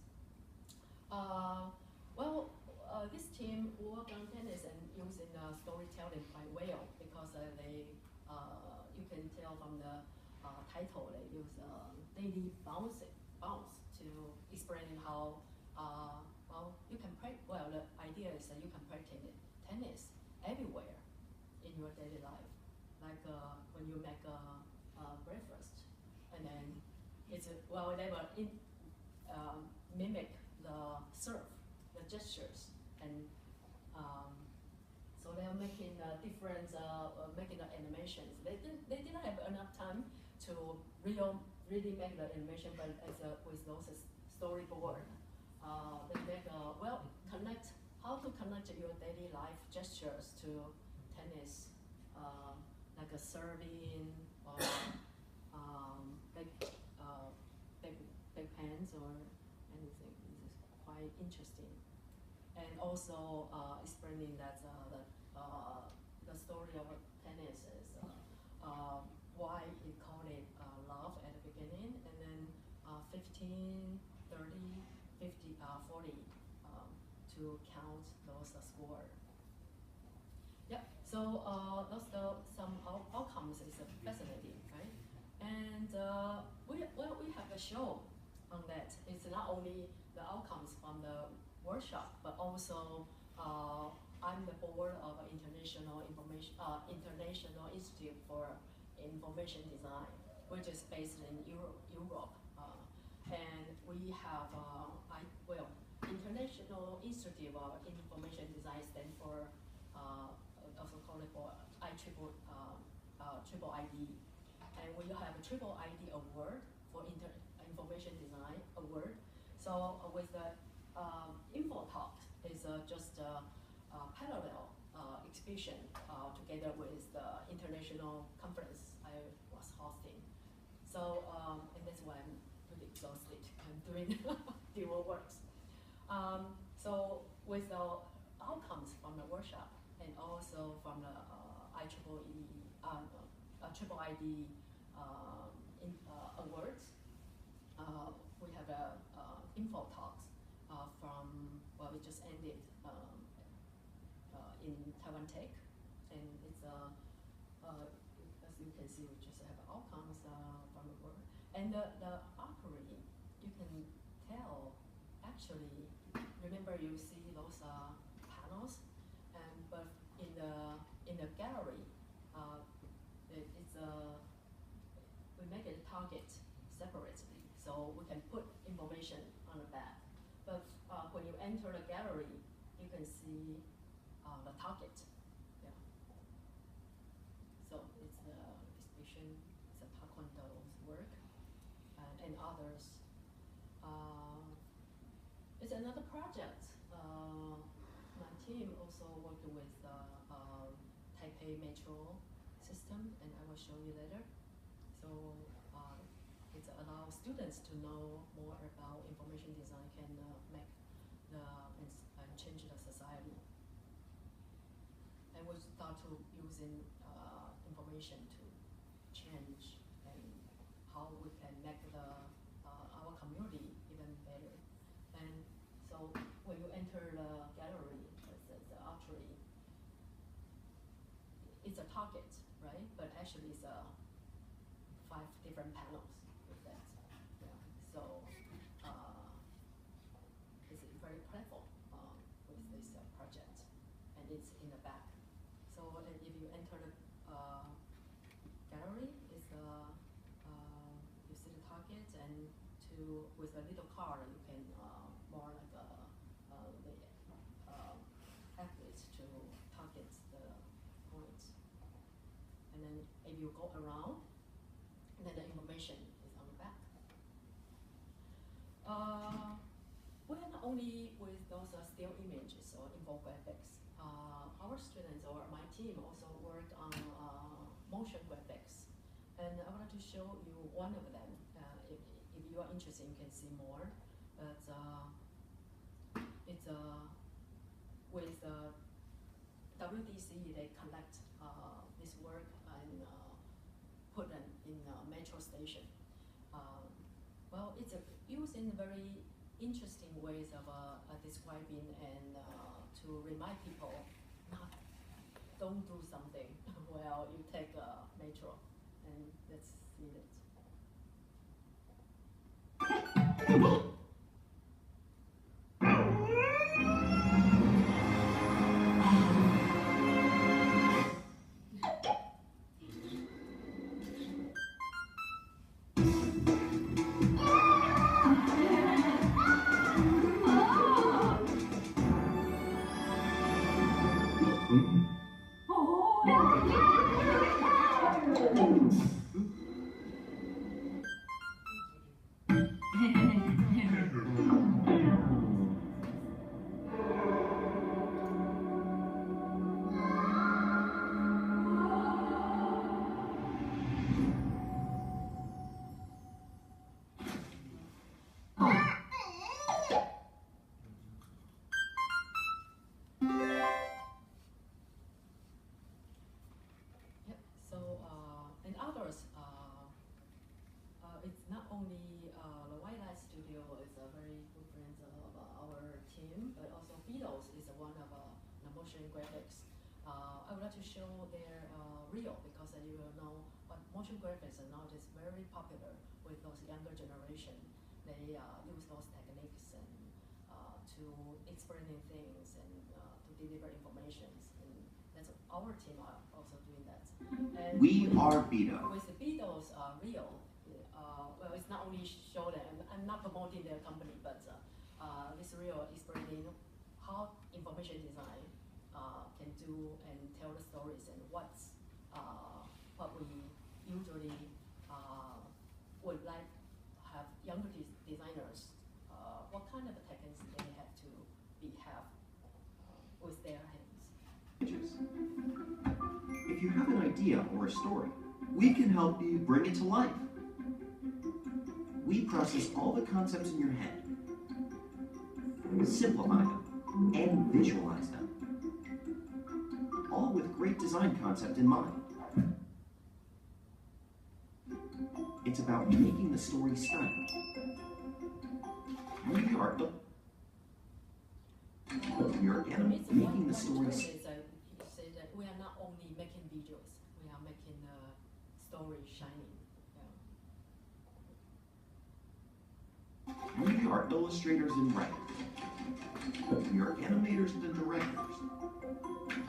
This team work on tennis and using storytelling quite well, because they you can tell from the title they use daily bounce to explain how you can play. Well, the idea is that you can play tennis everywhere in your daily life, like when you make breakfast, and then it's they will mimic the serve, the gestures, and so they are making different making the animations. They didn't have enough time to really make the animation, but as with those storyboard, they make connect how to connect your daily life gestures to tennis, like a serving or big hands or anything. This is quite interesting, and also explaining that the story of tennis is why it called it love at the beginning, and then 15, 30, 50, 40 to count those score. Yeah, so those some outcomes is fascinating, right? And we have a show on that. It's not only the outcomes from the workshop, but also I'm the board of International Institute for Information Design, which is based in Europe. And we have International Institute of Information Design stand for also called it for triple ID, and we have a triple ID award for information design award. So with the info talk is just parallel exhibition together with the international conference I was hosting. So and that's why I'm pretty exhausted. I'm doing dual works. So with the outcomes from the workshop and also from the triple ID awards, had a info talks from, well, it just ended in Taiwan Tech, and it's as you can see, we just have outcomes from the work. And the archery, you can tell, actually, remember you see those panels, and but in the gallery, we make a target separately, so we can put information on the back. But when you enter the gallery, you can see the target. Yeah. So it's the exhibition, it's a taekwondo's work, and others. It's another project. My team also worked with Taipei Metro system, and I will show you later. So it allows students to know more about information design can make and change the society. And we start to using information to change and how we can make our community even better. And so when you enter the gallery, the archery, it's a target, right? But actually it's 5 different panels with that. Yeah. So it's very playful with this project, and it's in the back. So if you enter the gallery, it's you see the target, and with a little card you can more like the athlete to target the points. And then if you go around, then the information is on the back. We're not only with those still images or infographics. Our students or my team also work on motion graphics. And I wanted to show you one of them. If you are interested, you can see more. But it's with WDC, they collect this work and put them in a metro station. Well, it's used in very interesting ways of describing and to remind people don't do something while you take a metro. And let's see it. It's not only the White Light Studio is a very good friend of our team, but also Beatles is one of the motion graphics. I would like to show their reel because you will know what motion graphics are now is very popular with those younger generation. They use those techniques and to explaining things and to deliver information. And that's our team are also doing that. And we are Beatles. With the Beatles reel. Well, it's not only show them, I'm not promoting their company, but this reel explaining how information design can do and tell the stories and what we usually would like have younger designers, what kind of techniques they have to have with their hands. If you have an idea or a story, we can help you bring it to life. We process all the concepts in your head, simplify them, and visualize them, all with great design concept in mind. It's about making the story stunning. We are making the story. He said that we are not only making videos, we are making the story shining. Yeah. We are illustrators and writers. We are animators and directors.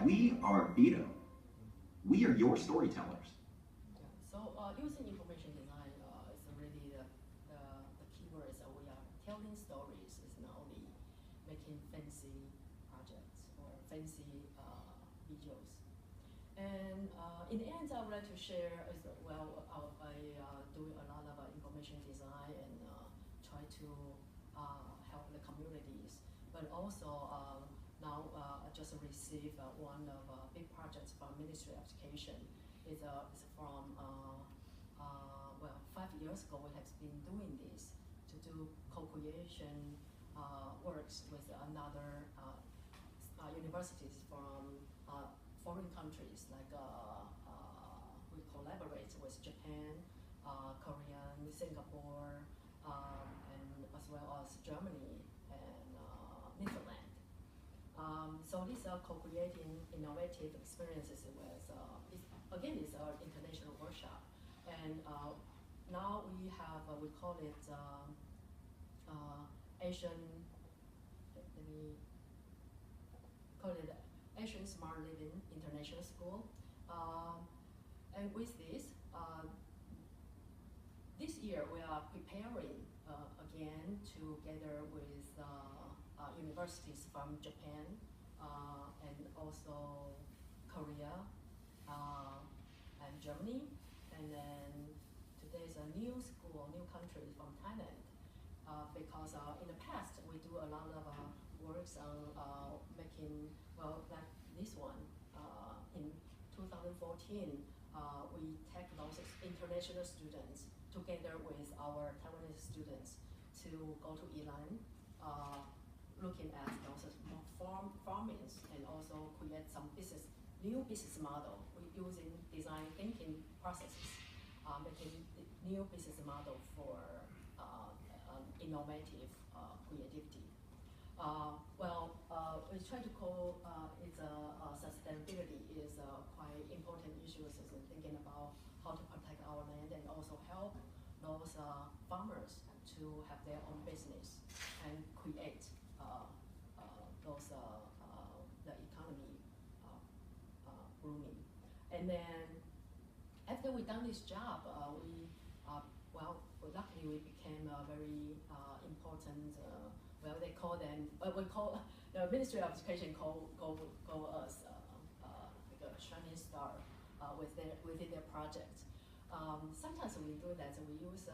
We are Vito. We are your storytellers. Yeah. So using information design is really the keywords. We are telling stories. It's not only making fancy projects or fancy videos. And in the end, I would like to share as well. I do a lot of information design and try to help the communities. But also now I just received one of big projects from Ministry of Education. It's from well, 5 years ago we have been doing this to do co-creation works with another universities from foreign countries, like we collaborate with Japan, Korea, Singapore, and as well as Germany and Netherlands. So these are co-creating innovative experiences with, again, it's our international workshop. And now we have, we call it Asian, let me call it Asian Smart Living International School. And with this, this year we are preparing again together with universities from Japan and also Korea and Germany. And then today's a new school, new country from Thailand. Because in the past we do a lot of works on making, well, like this one. In 2014, we take those international students together with our Taiwanese students to go to Ilan, looking at those farmings and also create some new business model. We're using design thinking processes, making new business model for innovative creativity. We try to call it sustainability is quite important issues, is thinking about how to protect our land and also help those farmers to have their own business and create those the economy booming. And then after we done this job, luckily we became a very important. They call them. We call the Ministry of Education call us like a shining star within their project. Sometimes we do that. We use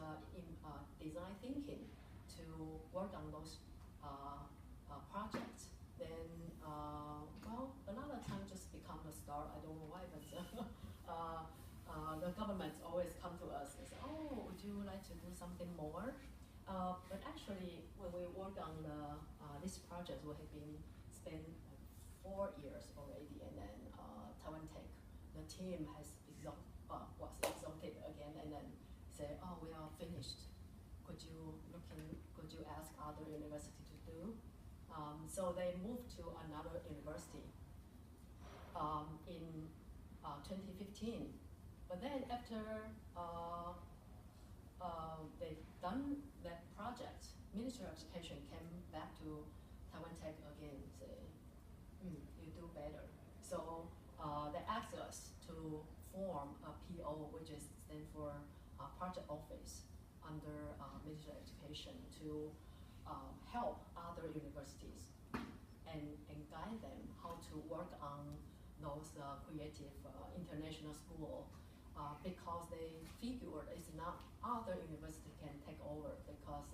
design thinking to work on those projects. Then, a lot of time just become a star. I don't know why, but the government always come to us and say, "Oh, would you like to do something more?" But actually, when we work on this project, we have been spent 4 years already, and then Taiwan Tech, the team was exalted again, and then say, "Oh, we are finished. Could you ask other university to do?" So they moved to another university in 2015. But then after they've done that project, Ministry of Education came back to Taiwan Tech again and say, you do better. So they asked us to form a PO, which is stand for Project Office under Ministry of Education, to help other universities and guide them how to work on those creative international school. Because they figured it's not other university can take over, because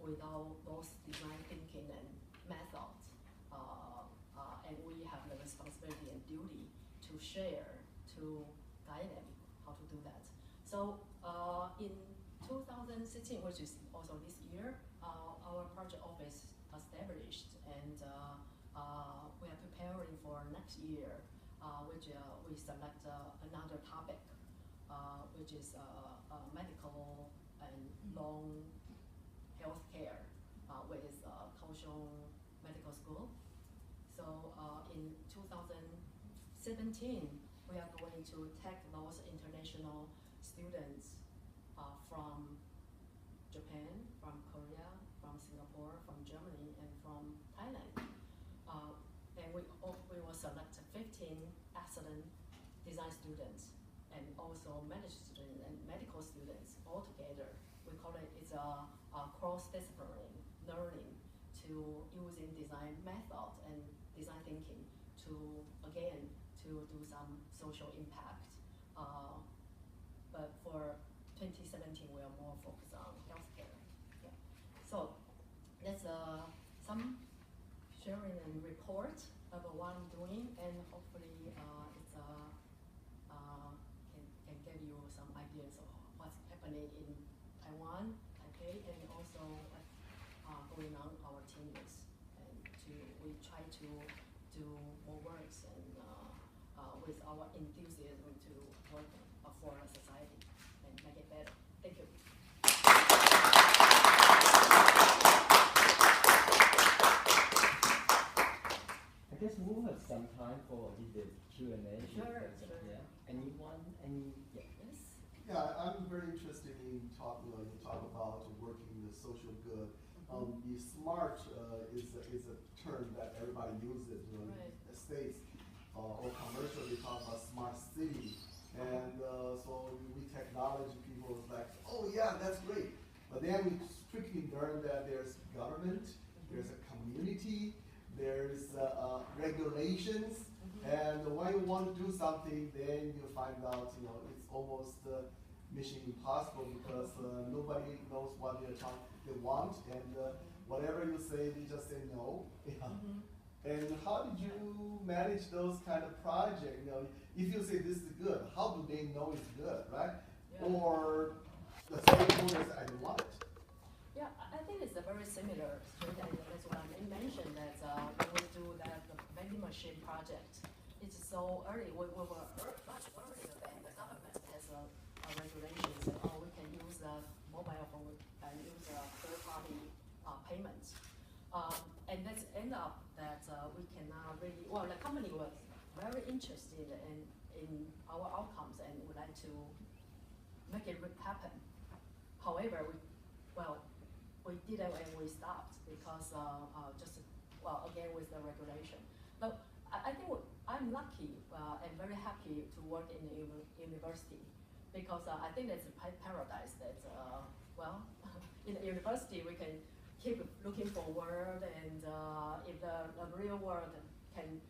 without those design thinking and methods, and we have the responsibility and duty to share, to guide them how to do that. So in 2016, which is also this year, our project office established, and we are preparing for next year, which we select another topic. which is medical and long healthcare with Kaohsiung Medical School. So in 2017, we are going to take those international students from Japan, from Korea, from Singapore, from Germany, and from Thailand. And we will select 15 excellent design students and also management students and medical students all together. We call it's a cross-disciplinary learning to using design method and design thinking to, again, to do some social impact. But for 2017, we are more focused on healthcare. Yeah. So that's some sharing and report about what I'm doing, and hopefully can give you some ideas of what's happening in Taiwan, Taipei, and also what's going on our teams. And we try to do more works and with our enthusiasm to work for society and make it better. Thank you. I guess we'll have some time for the Q&A. Sure. Yeah. Anyone? Yeah. Yes. Yeah, I'm very interested in you talk about working the social good. The smart is a term that everybody uses. Right. In the States or commercial, they talk about smart city, and so we technology people is like, oh yeah, that's great. But then we quickly learn that there's government, there's a community, there's regulations, and when you want to do something, then you find out, it's almost mission impossible because nobody knows what they want, and whatever you say, they just say no. Yeah. And how did you manage those kind of projects? If you say this is good, how do they know it's good, right? Yeah. Or the stakeholders, I don't want it. Yeah, I think it's a very similar story, and that's what I mentioned that we will do that the vending machine project. It's so early. We were much earlier than the government has a regulations. We can use the mobile phone and use third-party payments. And that's end up that we cannot really. Well, the company was very interested in our outcomes and would like to make it happen. However, we didn't and we stopped because again with the regulation. But I think I'm lucky and very happy to work in the university because I think that's a paradise that in the university we can keep looking forward, and if the real world can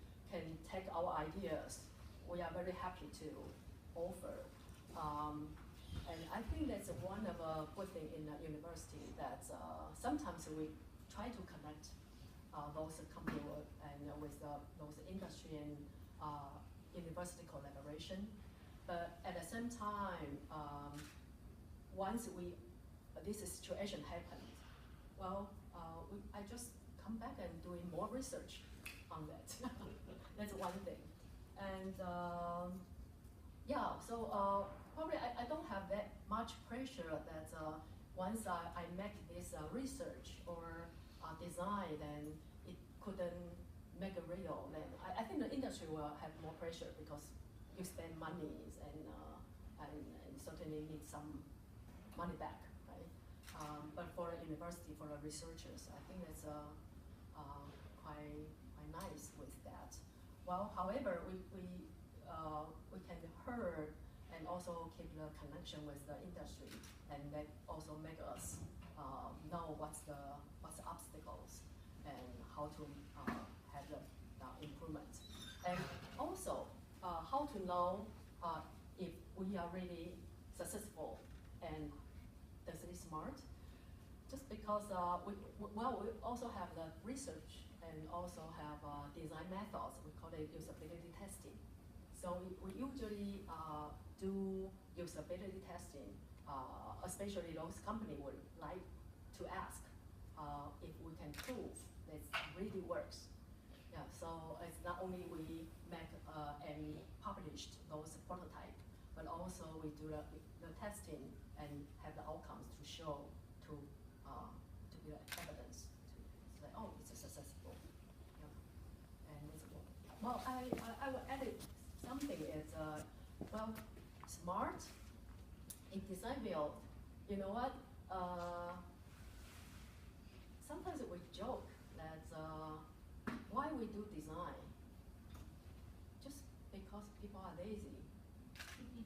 take our ideas, we are very happy to offer. And I think that's one of a good thing in the university that sometimes we try to connect those company and with those industry and university collaboration. But at the same time, once this situation happened, I just come back and doing more research on that. That's one thing. And probably I don't have that much pressure that once I make this research or design, then it couldn't make a real. Then I think the industry will have more pressure because you spend money and certainly need some money back, right? But for the university, for the researchers, I think that's quite nice with that. Well, however, we can hear and also keep the connection with the industry, and that also make us know what's the obstacles and how to have the improvement, and also how to know if we are really successful and does it smart. Just because we also have the research and also have design methods. We call it usability testing. So we usually do usability testing, especially those companies would like to ask if we can prove that it really works. Yeah, so it's not only we make and published those prototypes, but also we do the testing and have the outcomes to show to be the evidence to say, oh, it's successful. Yeah. And it's, well, I will add something is well, smart in design field. You know what? Sometimes we joke that why we do design? Just because people are lazy.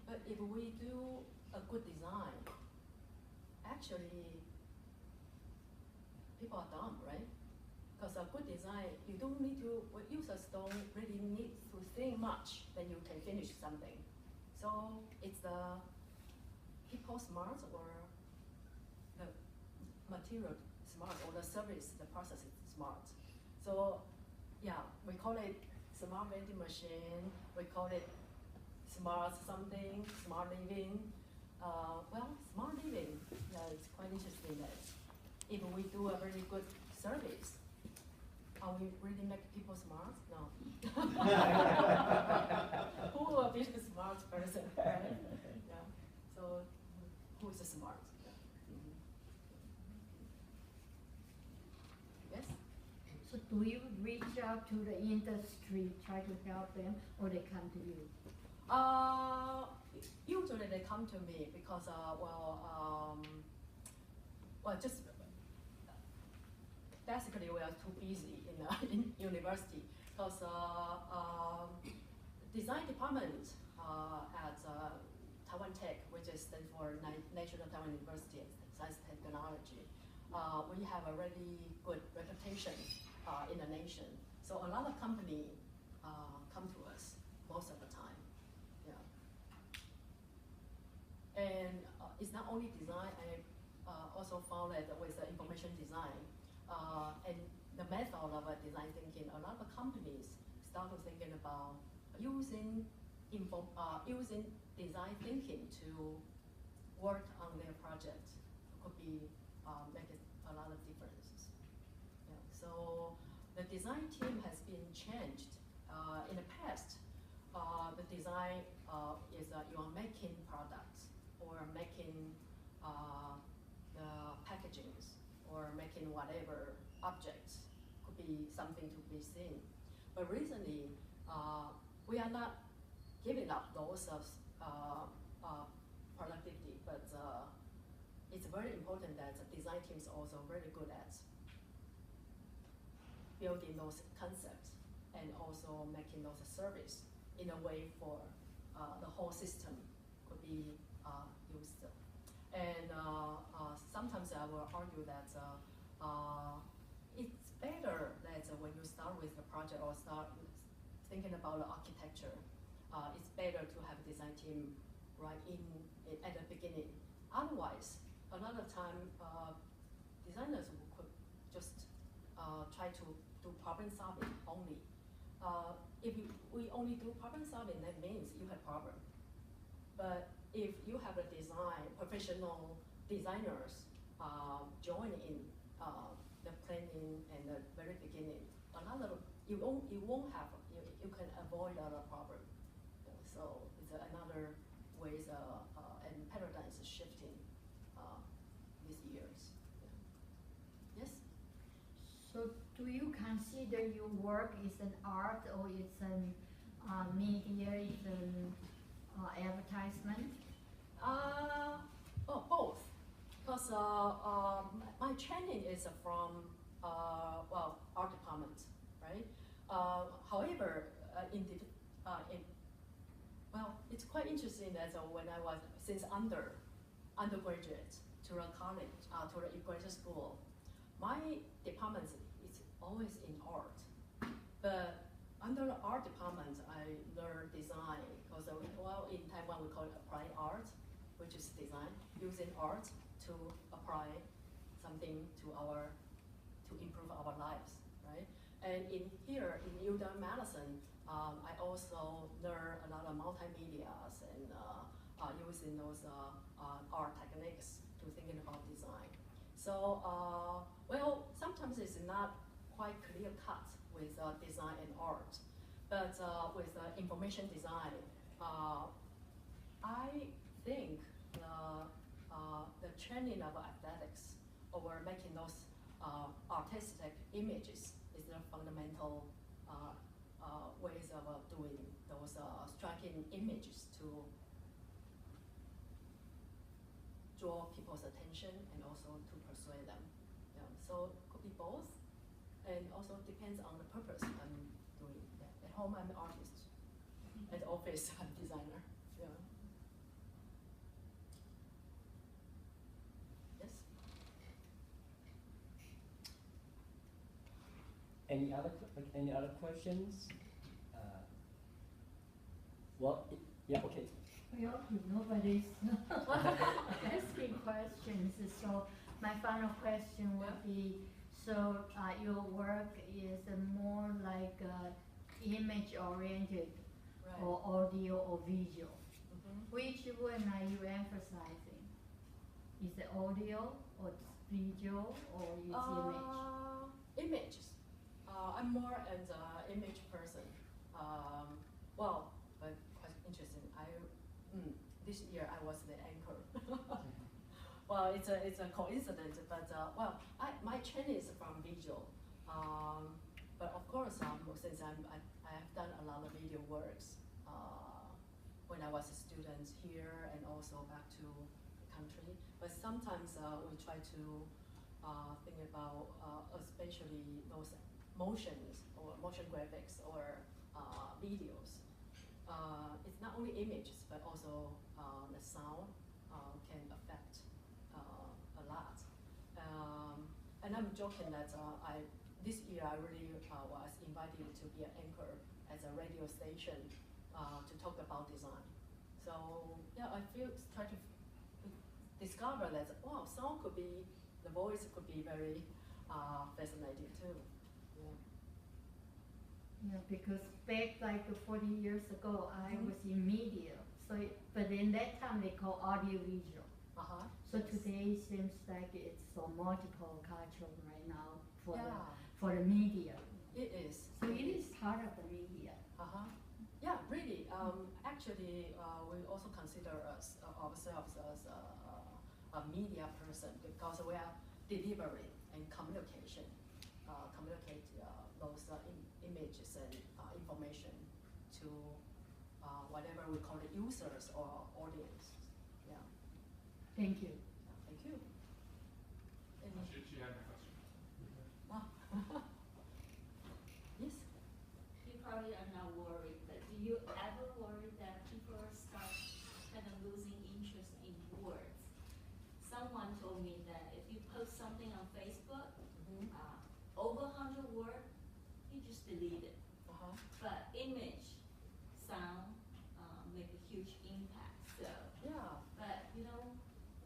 But if we do a good design, actually people are dumb, right? Because a good design, you don't need to, users don't really need to think much, then you can finish something. So it's the people smart or the material smart or the service, the process is smart. So yeah, we call it smart vending machine, we call it smart something, smart living. Well, smart living, yeah, it's quite interesting that if we do a very good service, are we really make people smart? No. Who will be the smart person, right? Yeah. So who is smart? Yeah. Mm-hmm. Yes? So do you reach out to the industry, try to help them, or they come to you? Usually they come to me because, just basically we are too busy in university because design department at Taiwan Tech, which is stands for National Taiwan University of Science and Technology, we have a really good reputation in the nation. So a lot of companies come to us most of the time. Yeah. And it's not only design, I also found that with the information design and the method of design thinking, a lot of companies start to thinking about using design thinking to work on their project. Could be make a lot of differences. Yeah. So the design team has been changed. In the past, the design is you are making products or making the packagings or making whatever objects, could be something to be seen. But recently, we are not giving up those productivity, but it's very important that the design teams are also very good at building those concepts and also making those service in a way for the whole system could be used. And sometimes I will argue that it's better that when you start with the project or start thinking about the architecture, it's better to have a design team right at the beginning. Otherwise, a lot of time designers could just try to do problem solving only. If we only do problem solving, that means you have problem. But if you have a professional designers join in the planning and the very beginning, you can avoid a lot of problem. So it's another ways and paradigms is shifting these years. Yeah. Yes. So do you consider your work is an art or it's an media, it's an advertisement? Both. Because my training is from art department, right? However, it's quite interesting that when I was since undergraduate to the college, to the graduate school, my department is always in art. But under the art department, I learned design because in Taiwan we call it applied art, which is design, using art to apply something to improve our lives, right? And in UW Madison, I also learned a lot of multimedias and using those art techniques to thinking about design. So, sometimes it's not quite clear cut with design and art, but with information design, I I think the training of athletics or making those artistic images is the fundamental ways of doing those striking images to draw people's attention and also to persuade them. Yeah. So it could be both, and also depends on the purpose I'm doing. Yeah. At home, I'm an artist. At office, I'm a designer. Yeah. Yes. Any other questions? Well, yeah, okay. Well, if nobody's asking questions, so my final question would be, so your work is more like image-oriented, Right. or audio or visual. Mm-hmm. Which one are you emphasizing? Is it audio or it's visual or is image? Images. I'm more an image person. Well, but quite interesting. This year I was the anchor. Well, it's a coincidence, but well, my training is from visual. But of course, since I have done a lot of video works when I was a student here and also back to the country. But sometimes we try to think about especially those motions or motion graphics or videos. It's not only images, but also the sound can affect a lot. And I'm joking that this year I really was invited to be an anchor at a radio station to talk about design. So yeah, I try to discover that wow, sound could be, the voice could be very fascinating too. Yeah. Yeah, because back like 40 years ago, I Mhm. was in media. So, but in that time they call audio visual. So Yes. today seems like it's so multicultural right now for Yeah. for the media. It is. So it is part of the media. Yeah, really. Actually, we also consider ourselves as a media person because we are delivering and communication, communicate those images and information to whatever we call the users or audience. Yeah. Thank you. Thank you. Any? She had a question. Yes. You probably are not worried, but do you ever worry that people start kind of losing interest in words? Someone told me that if you post something on Facebook, Mm-hmm. over 100 words, you just delete it. But image, sound, make a huge impact. So, Yeah. but you know,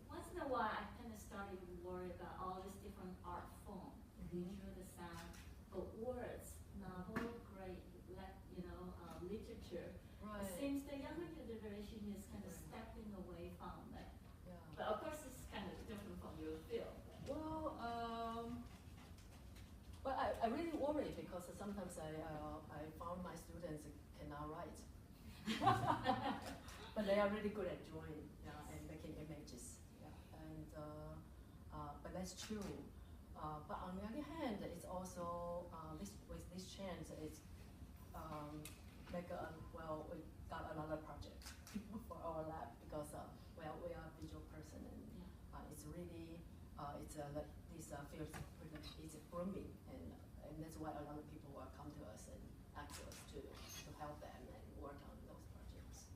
once in a while, I kind of started to worry about all these different art forms, the Mhm. visual, the sound, but words, novel, great, literature. Right. It seems the younger generation is kind of Right. stepping away from that. Yeah. But of course, it's kind of different from your field. Well, I really worry because sometimes I found my students cannot write, but they are really good at drawing, yeah, and making images, yeah, and but that's true. But on the other hand, it's also with this chance, it's well, we got another project for our lab because well, we are a visual person and it's really it's like this field is booming and that's why a lot of people will come to us and ask us to help them and work on those projects.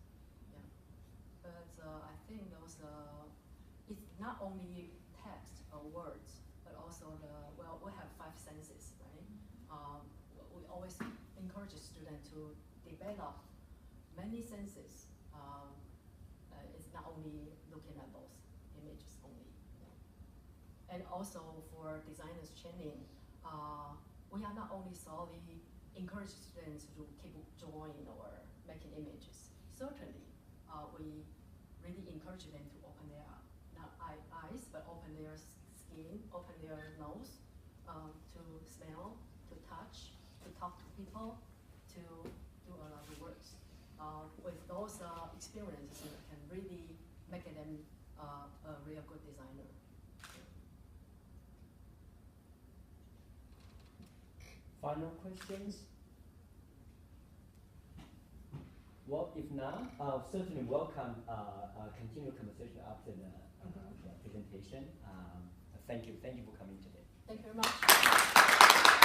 Yeah, but I think those it's not only text or words, but also we have 5 senses, right? We always encourage a student to develop many senses. It's not only looking at those images only. Yeah. And also for designers training, we are not only solely encourage students to keep drawing or making images. Certainly, we really encourage them to open their not eyes, but open their skin, open their nose, to smell, to touch, to talk to people, to do a lot of works. With those experiences, you can really making them a real good designer. Final questions? Well, if not, certainly welcome continue conversation after the presentation. Thank you for coming today. Thank you very much.